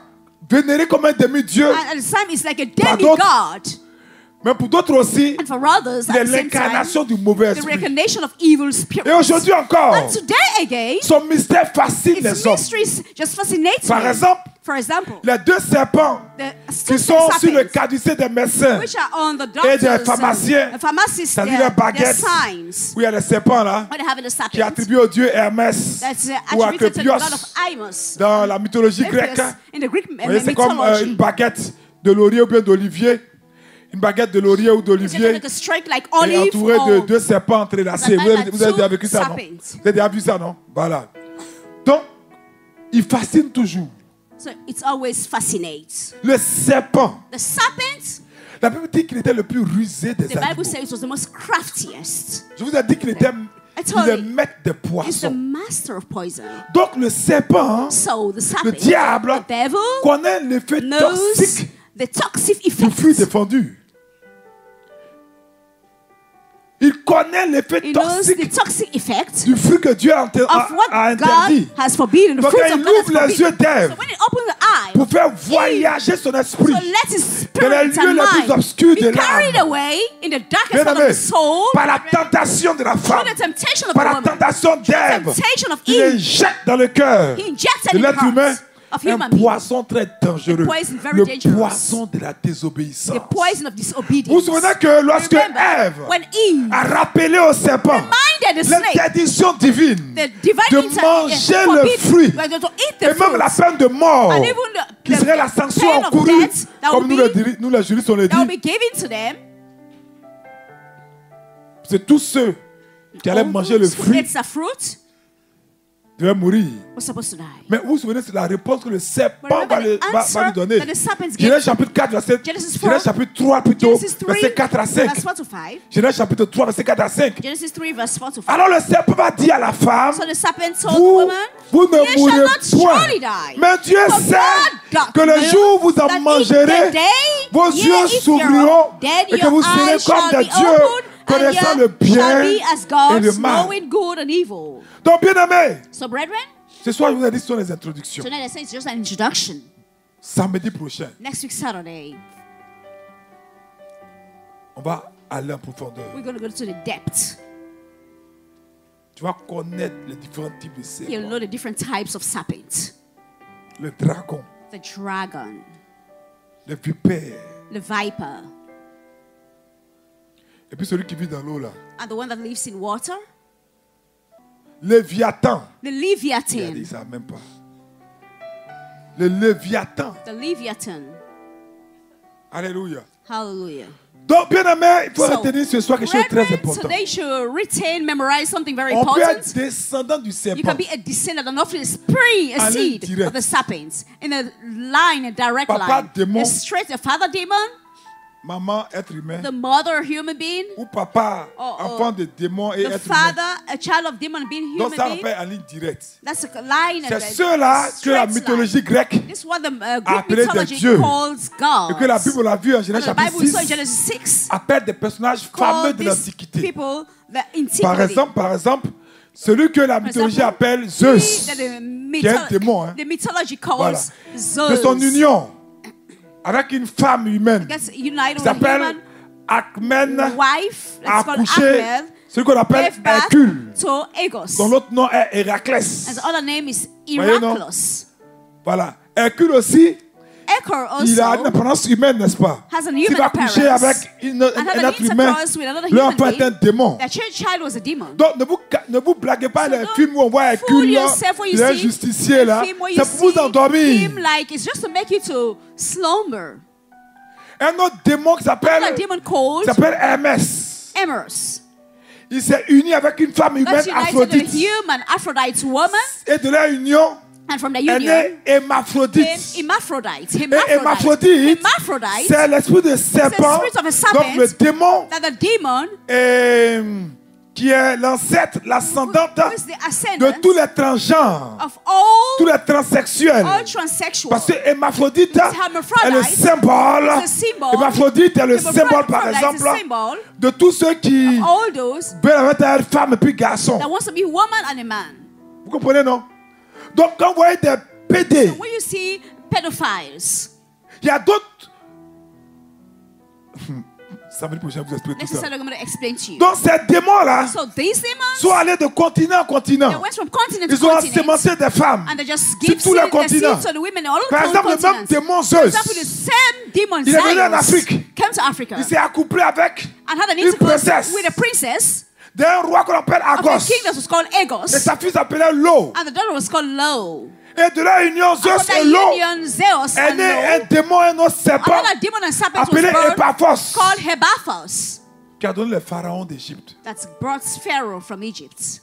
vénéré comme un demi-dieu, and at the time it's like a Par d'autres, demigod, mais pour d'autres aussi, and for others il est at the same time, l'incarnation du mauvais the esprit. recognition of evil spirits. Et aujourd'hui encore, And today again, son mystère fascine its les hommes. mysteries just fascinate Par me. exemple, For example, les deux serpents the qui sont sur le serpents caducé des médecins, which are on the et des doctors pharmaciens, and pharmacists, c'est-à-dire their les baguettes, signs. où il y a les serpents là, When they have the qui serpent, attribuent au dieu Hermès that's ou attributed to the god of Acropios Imus. dans la mythologie grecque. In the Greek Vous voyez, c'est comme mythology, une baguette de laurier ou bien d'olivier. Une baguette de laurier ou it's d'olivier like a strike like et olive entourée de or deux serpents entrelacés. Vous avez déjà vécu ça, non? serpents. Vous avez déjà vu ça, non? Voilà. Donc, il fascine toujours. So it always fascinates. Le serpent, The serpent, la Bible dit qu'il était le plus rusé des the animaux. Bible says it was the most craftiest. Je vous ai dit qu'il était told le you, maître des It's the poissons. master of poison. Donc le serpent, So the le serpent, diable, the devil, connaît l'effet knows toxique the toxic du fruit effects. défendu. Il connaît l'effet He knows the toxique toxic effect du fruit que Dieu a of what interdit. God has forbidden, the Donc, fruits quand of il God has ouvre les forbidden. yeux d'Ève So when he opens the eye, pour faire voyager son esprit so let his dans les spirit lieux and les plus mind obscurs de be carried l'âme, away in the darkest bien part of aimé, the soul, par la tentation de la through femme, the temptation of par the la woman, tentation d'Ève, temptation of il Eve. injecte dans le cœur He injects de in the l'être humain heart of un human being poison très dangereux, A poison very le dangerous. poison de la désobéissance. The poison of disobedience. Vous vous souvenez que lorsque Remember, Ève when Eve a rappelé au serpent reminded the snake, l'interdiction divine the divine de manger le fruit to eat the et même la fruit, peine de mort, and even qui serait la sanction pain of encourue, death that comme will nous les juristes on le that will dit, be given to them. c'est tous ceux qui allaient manger le Who fruit eats the fruit devaient mourir. was supposed to die. Mais vous vous souvenez, c'est la réponse que le serpent But remember va the answer lui donner. that the serpents Genèse gave. chapitre 4, verset, Genesis 4, Genèse chapitre 3 plutôt, Genesis 3, verset 4 à 5. verse 4 to 5. Genèse chapitre 3, verset 4 à 5. Genesis 3, verse 4 to 5. Alors le serpent va dire à la femme, So the serpent told the vous, woman, vous "You ne shall mourrez not point. surely die. Mais Dieu For sait God que le doth jour où vous know en that mangerez, if the day, vos ye yeux eat s'ouvriront thereof, then et que vous your serez eyes comme shall des be dieux, opened, connaissant and le ye bien shall be as et le gods, mal. knowing good and evil." Donc bien aimé, So brethren, ce soir je vous ai dit ce sont les introductions. tonight I say it's just an introduction. Samedi prochain, Next week, Saturday, on va aller en profondeur. we're going to go to the depth. Tu vas connaître les différents types de You'll serpents. know the different types of serpents. Le dragon, The dragon, le vipère, the viper, et puis celui qui vit dans l'eau là. and the one that lives in water, Léviathan. the Il a dit Leviathan. ça même pas. Le Léviathan. The Leviathan. Alléluia. Hallelujah. Donc, bien aimé, il faut So, retenir ce soir quelque chose de très brethren, important. today should retain, memorize something very On peut être important. descendant du You serpent. can be a descendant and often spring a En ligne seed directe. of the serpents in a line, a direct Papa line. démon. A straight, a father demon, Maman, être humain. the mother human being, Ou papa, Oh, oh. enfant de démon et the être humain. father, a child of demon being Donc, human ça on being. fait en ligne directe. That's a line. C'est ceux-là que la mythologie grecque This is what the Greek appelé des mythology dieux. calls gods. et que la Bible l'a vu en And Genèse the chapitre Bible we saw in 6 Genesis 6 appelle des personnages fameux called de these l'Antiquité. people the Par exemple, celui que la mythologie appelle Zeus, that the qui est un démon, hein. the mythology calls Voilà. Zeus. de son union avec une femme humaine Gets united qui with a s'appelle human Acmène, wife. a That's called accouché Ahmed. celui qu'on appelle Gave back Hercule, to Agos. dont l'autre nom est And Héraclès. the other name is Voyez, non? Heracles. Voilà. Hercule aussi Acre il a une also apparence humaine, n'est-ce pas? has an S'il human va coucher appearance avec and had un an être humain, intercourse with another l'enfant human est un being, démon. that child was a demon. Donc ne vous blaguez pas So les don't films où on voit un fool cul là, yourself when you les see justiciers là, a film where c'est you pour vous see endormir. him like it's just to make you to slumber. Un autre démon qui Another s'appelle demon called Hermès. Emerus. Il s'est uni avec une femme humaine, That's united with a Aphrodite. human Aphrodite woman, Et de leur union and from the est union né Hermaphrodite. came Hermaphrodite. Et Hermaphrodite, Hermaphrodite, c'est l'esprit de serpent, spirit of a serpent. donc le démon that the demon qui est l'ancêtre, l'ascendante who is the de ascendant tous les transgenres, of all, tous les transsexuels. all transsexuals. Parce que Hermaphrodite est le symbole. is a symbol. Hermaphrodite est le symbole, par Hermaphrodite is a exemple, symbol de tous ceux qui all those veulent être femme et puis garçon. that wants to be woman and a man. Vous comprenez, non? Donc, quand vous voyez des PD, When you see pedophiles, il y a d'autres. Samedi prochain, je vous explique next tout ça. Sunday I'm going to explain to you. Donc, ces démons-là So these demons, sont allés de continent en they continent. went from continent to Ils ont continent, ensemencé des femmes and they just sur give tous les seed, the continents. seeds to the women in all Par the exemple, le même continents. démon For Zeus, example, the same demon il est venu en Zeus Afrique. came to Africa Il s'est accouplé avec and had an une intercourse princesse with a princess d'un roi qu'on appelle of a Agos. king that was called Et Agos, sa fille s'appelait Lo. and the daughter was called Lo. Et de leur union, And from Zeus that et Lo, union, Zeus est and né un Lo, démon, un autre serpent another demon and serpent was appelé born Epaphos, called Hebaphos, qui a donné le pharaon d'Égypte. that brought Pharaoh from Egypt.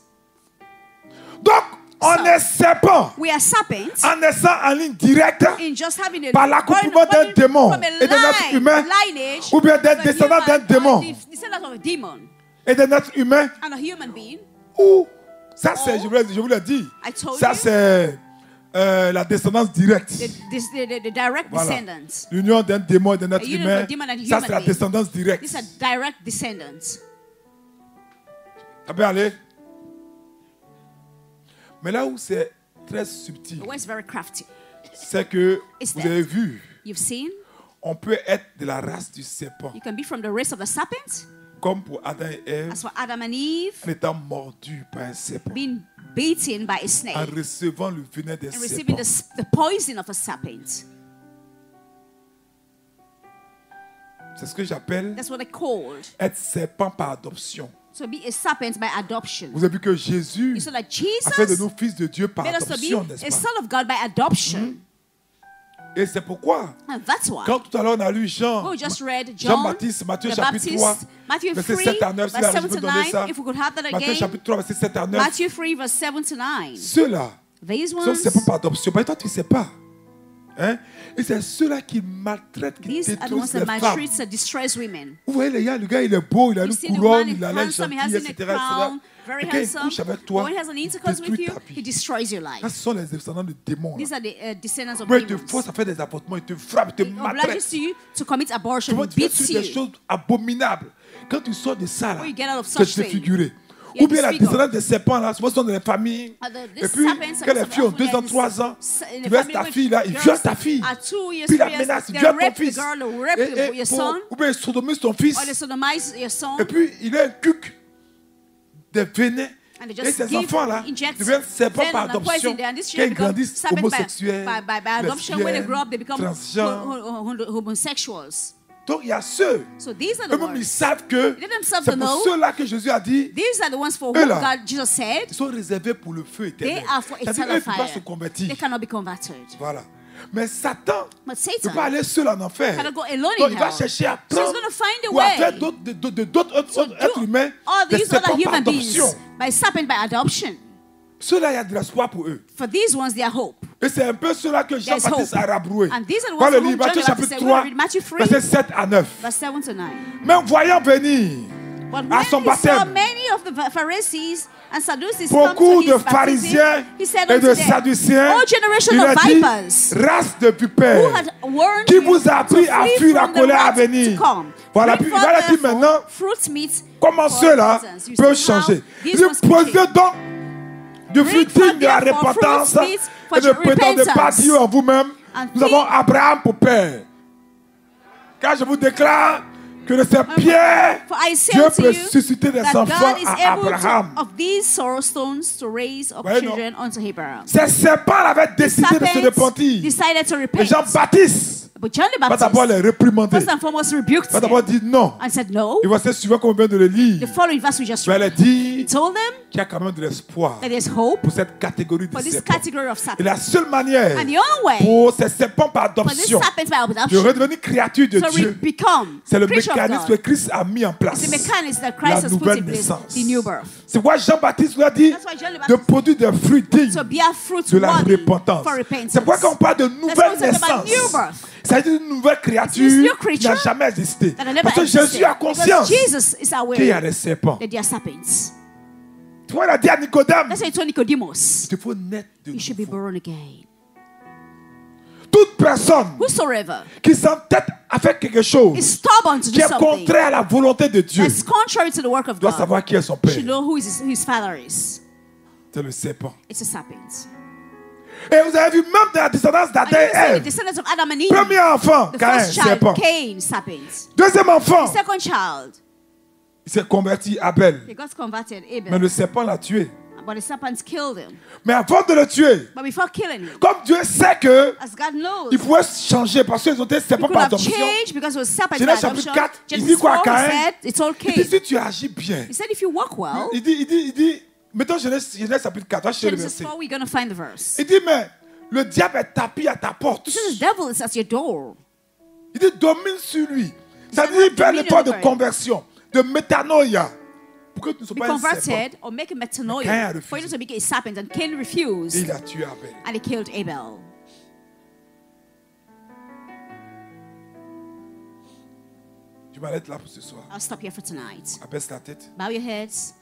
Donc, on So, est serpent We are serpents en naissant en ligne directe in just having a par l'accouplement d'un born démon from a et d'un être humain, lineage ou bien d'un of a descendant human d'un démon or descendant of a demon et d'un être humain. and a human being. Ou ça, c'est, je vous l'ai dit, I told ça you. c'est la descendance directe. The direct Voilà. descendants. L'union d'un démon et d'un être A union of humain, a demon and a ça human c'est la being. descendance directe. These are direct descendants. Ça peut aller. Mais là où c'est très subtil, The way is very crafty. c'est que Is vous that- avez vu, You've seen, on peut être de la race du serpent, you can be from the race of the serpent, comme pour Adam et Ève, as for Adam and Eve, en étant mordus par un serpent, being beaten by a snake en recevant le venin des and receiving serpents. the poison of a serpent. C'est ce que j'appelle That's what they called. être serpent par adoption. So be a serpent by adoption. Vous avez vu que Jésus You saw that a fait de Jesus nous fils de Dieu par made us to be adoption, n'est-ce a pas? son of God by adoption. Et c'est pourquoi, And that's why. quand tout à l'heure on a lu Jean, We just read John, Jean-Baptiste, Matthieu the chapitre Baptist, 3, Matthew verset 3, 7 à 9, si verse là, je 7 peux to donner 9, ça. if we could have that Matthieu again. chapitre 3, verset 7 à 9. Matthew 3, verse 7 to 9. Ceux-là These sont ones, serpents par adoption. Mais toi, tu ne sais pas. Hein? Et c'est ceux-là qui maltraitent, qui these are the ones détruisent that les femmes. maltreat and distress women. Vous voyez, le gars, il est beau, il a You une see the couronne, man il a is l'air handsome, he gentil, has etc. a crown, very Et quand il handsome. couche avec But toi, when he has an il intercourse with détruit you, ta he vie. destroys your Là, life. ce sont les descendants de démons. These Là. are the descendants of Mais il te demons. force à faire des avortements, il te frappe, il te It obliges maltraite. you to commit Tu abortion, vois, he tu fais beats toutes des you. choses abominables. Quand tu sors de ça, là, When you get out of tu es such thing, défiguré. you're Ou bien la disfigured. descendance des serpents, là, souvent sont dans les familles. These Et puis, serpents quand les are filles ont 2 ans, often 3 ans, in tu the laisses family ta when fille là, il girls viole ta fille. are 2 years, Puis la 3 years, menace, il they viole ton rape the fils. girl, or rape your son, Ou bien il sodomise ton fils. or they sodomize your son. Et puis, il a un cuc des vénins. And they Et just ces give, enfants-là inject deviennent serpents par venom and poison adoption. there. And these Quand ils children become grandissent, serpents homosexuels, by adoption. When they grow up, they become transgenres. homosexuals. Donc, il y a ceux, So these are the eux-mêmes, ils ones. savent que They themselves c'est to pour know. ceux-là que Jésus a dit, These are the ones for Eux whom là, God, Jesus said, ils sont réservés pour le feu they éternel. are for C'est-à-dire, eux, eternal ils ne peuvent pas se fire. convertir. They cannot be converted. Voilà. Mais Satan But ne Satan peut pas aller seul en enfer. cannot go alone Donc in il va hell. chercher à So he's prendre going to find a ou à faire way d'autres êtres to humains all des these other serpents par human beings adoption. by serpent by adoption. Ceux-là, il y a de l'espoir pour eux. For these ones, they are hope. Et c'est un peu ceux-là que Jean-Baptiste hope. a rabroué. And these are the Quand ones le for whom livre Matthieu John the Baptist chapitre said, 3, we read Matthew 3, versets 7 à 9. verse 7 to 9. Même voyant venir But à when son he saw baptême many of the Pharisees and Sadducees come beaucoup to de his pharisiens baptism, he said et unto de them, sadducéens, O generation il a of dit, vipers, race de who vipères, had warned qui you vous a appris to à flee fuir la from the colère à wrath venir. to come. Voilà, Bring puis il va forth dire therefore maintenant fruit meat comment for ceux-là repentance. You peuvent see how changer. these Il ones can posait change. donc du Bring footing forth de la therefore repentance fruits meet for et ne prétendez pas repentance. dire en vous-même, And nous avons Abraham pour père. Car je vous déclare que de ces pierres, For I say Dieu unto peut you susciter des that enfants God is à able Abraham. of these sorrow stones to raise up Voyez, non? children unto Abraham. Ces serpents avaient décidé de se Serpents repentir. decided to Et repent. Jean-Baptiste But John the Va d'abord Baptist, les réprimander. first and foremost, rebuked Va d'abord them dire non. and said no. Et verset suivant qu'on vient de le lire. The following verse we just Je vais read. leur dire He told them qu'il y a quand même de l'espoir that there's hope pour cette catégorie de for this serpents. category of Et serpents. la seule manière And the only way pour ces serpents par for this adoption serpents by de adoption redevenir créature de to Dieu, become c'est le creature of mécanisme que God. Christ a mis en place. It's the mechanism that La Christ has put nouvelle in place, naissance. the new birth. C'est pourquoi Jean-Baptiste lui a dit That's why John the de Baptist produire des fruits dignes to bear fruit de la worthy repentance. for repentance. C'est pourquoi quand on parle de nouvelle That's why we talk about naissance, new birth. ça veut dire une nouvelle It's this créature new qui creature n'a jamais existé. that had never Parce que existed. Jésus a Because conscience Jesus is qu'il y a aware des serpents. that there are serpents. Tu vois, il a dit à Nicodème, That's why he told Nicodemus, il te faut naître de you should be nouveau. born again. Toute personne Whosoever qui s'entête à faire quelque chose is stubborn to qui do est something contraire à la volonté de Dieu that's contrary to the work of doit God savoir qui est son père. should know who his father is. C'est le serpent. It's a serpent. Et vous avez vu, même dans la descendance And d'Adam you et see the Ève, descendants of Adam and Eve, premier enfant, the Caïn, first child, serpent. Cain, serpent. Deuxième enfant, The second child, il s'est converti, Abel. he got converted, Mais Abel. le serpent l'a tué. But the serpent killed him. Mais avant de le tuer, But before killing him, comme Dieu sait que as God knows, il pouvait changer parce qu'ils ont été he serpents could par have adoption. changed because it was serpent by Genèse adoption. chapitre 4, il dit Genesis quoi à 4, he Caïn? said, he told Il dit Cain, si tu agis bien. he said, if you work well, Il dit, mettons Genèse chapitre 4, va chercher le Genesis verset. 4, we're going to find the verse. Il dit, mais le diable est tapis à ta porte. He says, the devil is at your door. Il dit, domine sur lui. Ça said, dit, have vers dominion l'étoile de over him. conversion, de métanoïa. Pour que tu ne sois Be pas un serpent. converted or make a Cain a metanoia refusé. for you to become a serpent. And Cain Et refused il a tué Abel. and he killed Abel. Je m'arrête là pour ce soir. I'll stop here for tonight. Abaisse la tête. Bow your heads.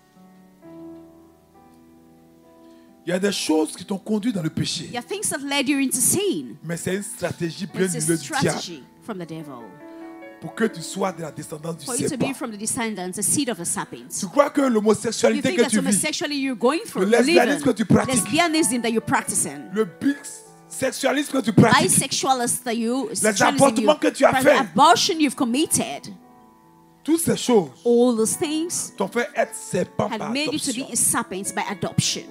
Il y a des choses qui t'ont conduit dans le péché. There are things that led you into sin. Mais c'est une stratégie But bien it's a huileuse du diable strategy from the devil pour que tu sois de la descendance du for you to serpent. be from the descendants, a seed of the serpent. Tu crois que You l'homosexualité think que that tu vis, homosexually you're going through, le you're lesbianisme living, que tu pratiques, lesbianism that you're practicing, le bisexualisme que tu pratiques, bisexualism that you, avortements que tu as fait. abortion you've committed, toutes ces choses all those things t'ont fait être serpent had par made you to adoption. be a serpent by adoption.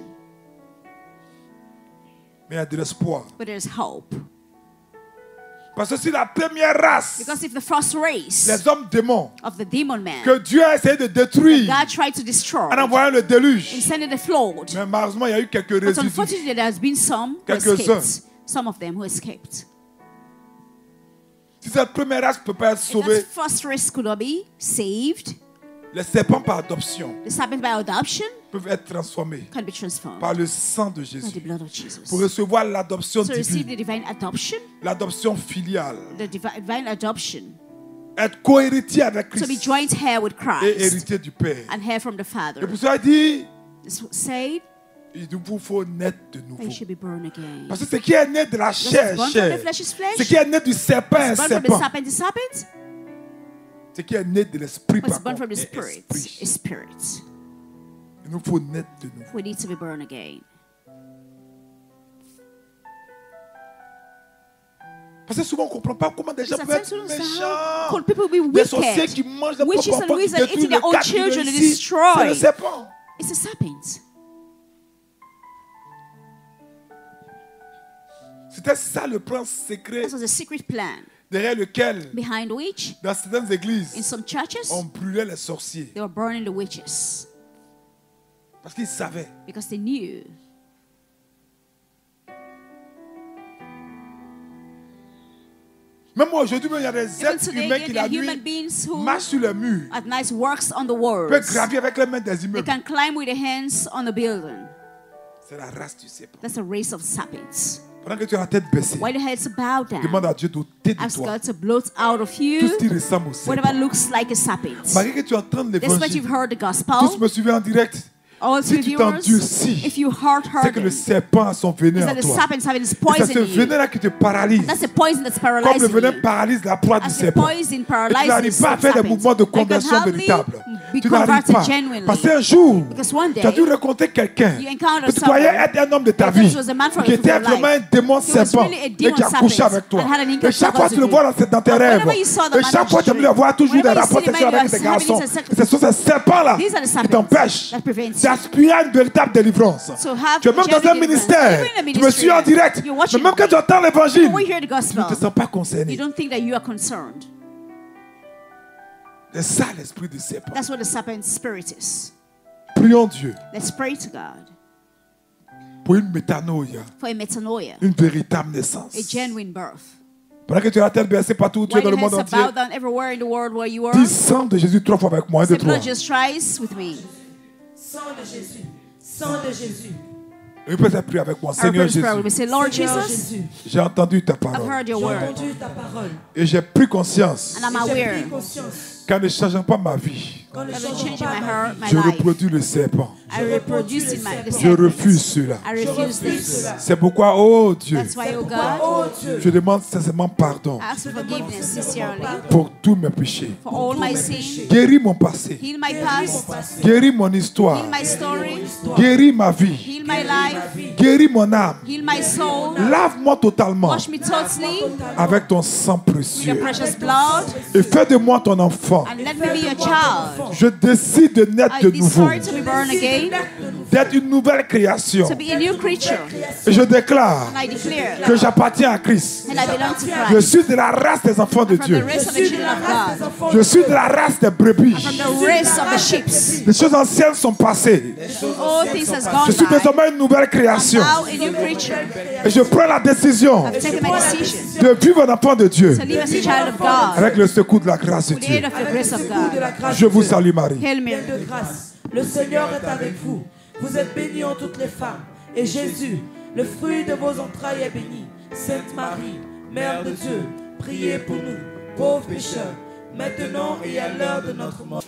Mais il y a de l'espoir. But there's hope. Parce que si la première race, Because if the first race les hommes démons, of the demon man que Dieu a essayé de détruire God tried to destroy en envoyant le in déluge, sending the flood, mais malheureusement il y a eu quelques but résidus. unfortunately there has been some who Quelques-uns. escaped. Some of them who escaped. Si cette première race ne peut pas être If sauvée, that first race could not be saved, les serpents par adoption the serpent by adoption peuvent être transformés can be transformed par le sang de by the Jésus blood of Jesus. pour recevoir l'adoption To receive divine, the divine adoption, l'adoption filiale, the divine adoption, être co-héritier avec to be Christ joint heir with et Christ héritier du Père. and heir from the Et Father. pour ça, il dit, It's said il vous faut naître de that nouveau. you should be born again. Parce que ce qui est né de la Because chair, it's born from chair. the flesh is Ce flesh. qui est né du serpent, It's born from the serpent. serpent is serpent. Ce qui est né de l'esprit, It's par born contre, from the est spirit. esprit. Is spirit. Il nous faut naître de nouveau. We need to be born again. Parce que souvent on ne comprend pas comment des gens Because peuvent at times être we don't understand how méchants. could people be Des sorciers wicked. qui mangent des Witches propres and enfants, qui wizards détruisent eating their le own cadre qui children and réussit. destroy. C'est le serpent. It's a serpent. C'était ça le plan secret This was a secret plan derrière lequel, behind which, dans certaines in églises, some churches, on brûlait les sorciers. they were burning the witches Parce qu'ils savaient. because they knew. Même aujourd'hui, il y a des Even êtres today, humains again, qui there la are human nuit beings who marchent sur les murs, at night works on the peuvent walls. gravir avec les mains des They immeubles. can climb with their hands on the building. C'est la race du serpent. That's a race of serpents. Pendant que tu as la tête baissée, While your heads are bowed demande down, à Dieu d'ôter de ask toi God to blot out of tout ce you qui ressemble au whatever serpent. looks like a serpent. Malgré que tu entends Despite l'évangile, you've heard the tous gospel, me suivez en direct. all Si three tu viewers, t'endurcis, if you heard c'est que le it, serpent a son venin is en that the toi. serpent's having this Et c'est poison ce in you. venin-là qui te paralyse. That's the poison that's Comme le paralyzing venin you. paralyse la proie du As the serpent. poison Et tu paralyzes n'arrives pas à faire des serpents. mouvements de I can conversion hardly véritables. be Tu n'arrives converted pas. genuinely. Parce qu'un jour, Because one tu as dû day, rencontrer quelqu'un you encountered que tu croyais someone être un homme de ta that vie, was a man from qui était your vraiment un life. démon He was serpent, really a et demon qui a couché serpent avec toi. and had an Et encounter chaque fois que tu le with vois you. dans tes rêves, Whenever you saw the et man chaque fois tu in aimes le voir toujours des whenever you rapports see the sexuels man, avec tes you are having garçons. intersex- Ce sont ces serpents-là These are the qui serpents t'empêchent that prevent you d'aspirer à une véritable délivrance. So have Tu es même dans un genuine ministère, deliverance. Even in the tu me suis en ministry, direct, you're mais watching même quand tu entends l'évangile, When we hear the tu ne te gospel, sens pas you concerné. don't think that you are concerned. C'est ça l'esprit du serpent. That's what the serpent spirit is. Prions Dieu Let's pray to God pour une métanoïa, for a metanoia, une véritable naissance. a genuine birth. Pendant que tu as la tête baissée partout où tu es While dans le your monde hands are entier, bowed down everywhere in the world where you are, dis sang de Jésus 3 fois avec moi, 1, 2, say 3. blood just tries with me. Sang de Jésus, sang de Jésus. Et vous pouvez prier avec moi. Our Seigneur first prayer, Jésus, we say, Lord Seigneur Jesus, Jésus, j'ai entendu ta I've parole heard your j'ai word entendu ta parole. et j'ai pris conscience and I'm J'ai aware pris conscience qu'en ne changeant pas ma vie, qu'en ne I've been changeant changing pas my ma heart, vie, my je life. reproduis le serpent. I reproduce in my Je refuse cela. I refuse this. C'est pourquoi, oh Dieu, That's why, oh God, oh Dieu, je demande sincèrement pardon I ask for forgiveness sincerely pour tous mes péchés. for all my sins. Guéris mon passé, Heal my past. guéris mon histoire, Heal my story. guéris ma vie, Heal my life. guéris mon âme. Heal my soul. Lave-moi totalement Wash me totally avec ton sang with your précieux precious blood et fais de moi ton enfant. and let me be your child. Je décide de naître I de nouveau, decide to be born again, d'être une nouvelle création. to be a new creature. Et je déclare And I declare que j'appartiens à Christ. and I belong to Je Christ. suis de la race des enfants de From the Dieu. race of the children of God. Je suis de la race des brebis. From the race of the sheep. Les choses anciennes sont passées. All things has Je gone suis by. désormais une nouvelle création. Now a new creature. Et je prends la décision I've taken my decision de vivre un enfant de Dieu to live as a child of God avec le secours de la grâce de with the Dieu. aid of the grace of de God. la grâce Je vous de Dieu. salue Marie. Hail Mary. Pleine de grâce. Le Seigneur est avec vous. Vous êtes bénie en toutes les femmes. Et Jésus, le fruit de vos entrailles, est béni. Sainte Marie, Mère de Dieu, priez pour nous, pauvres pécheurs, maintenant et à l'heure de notre mort.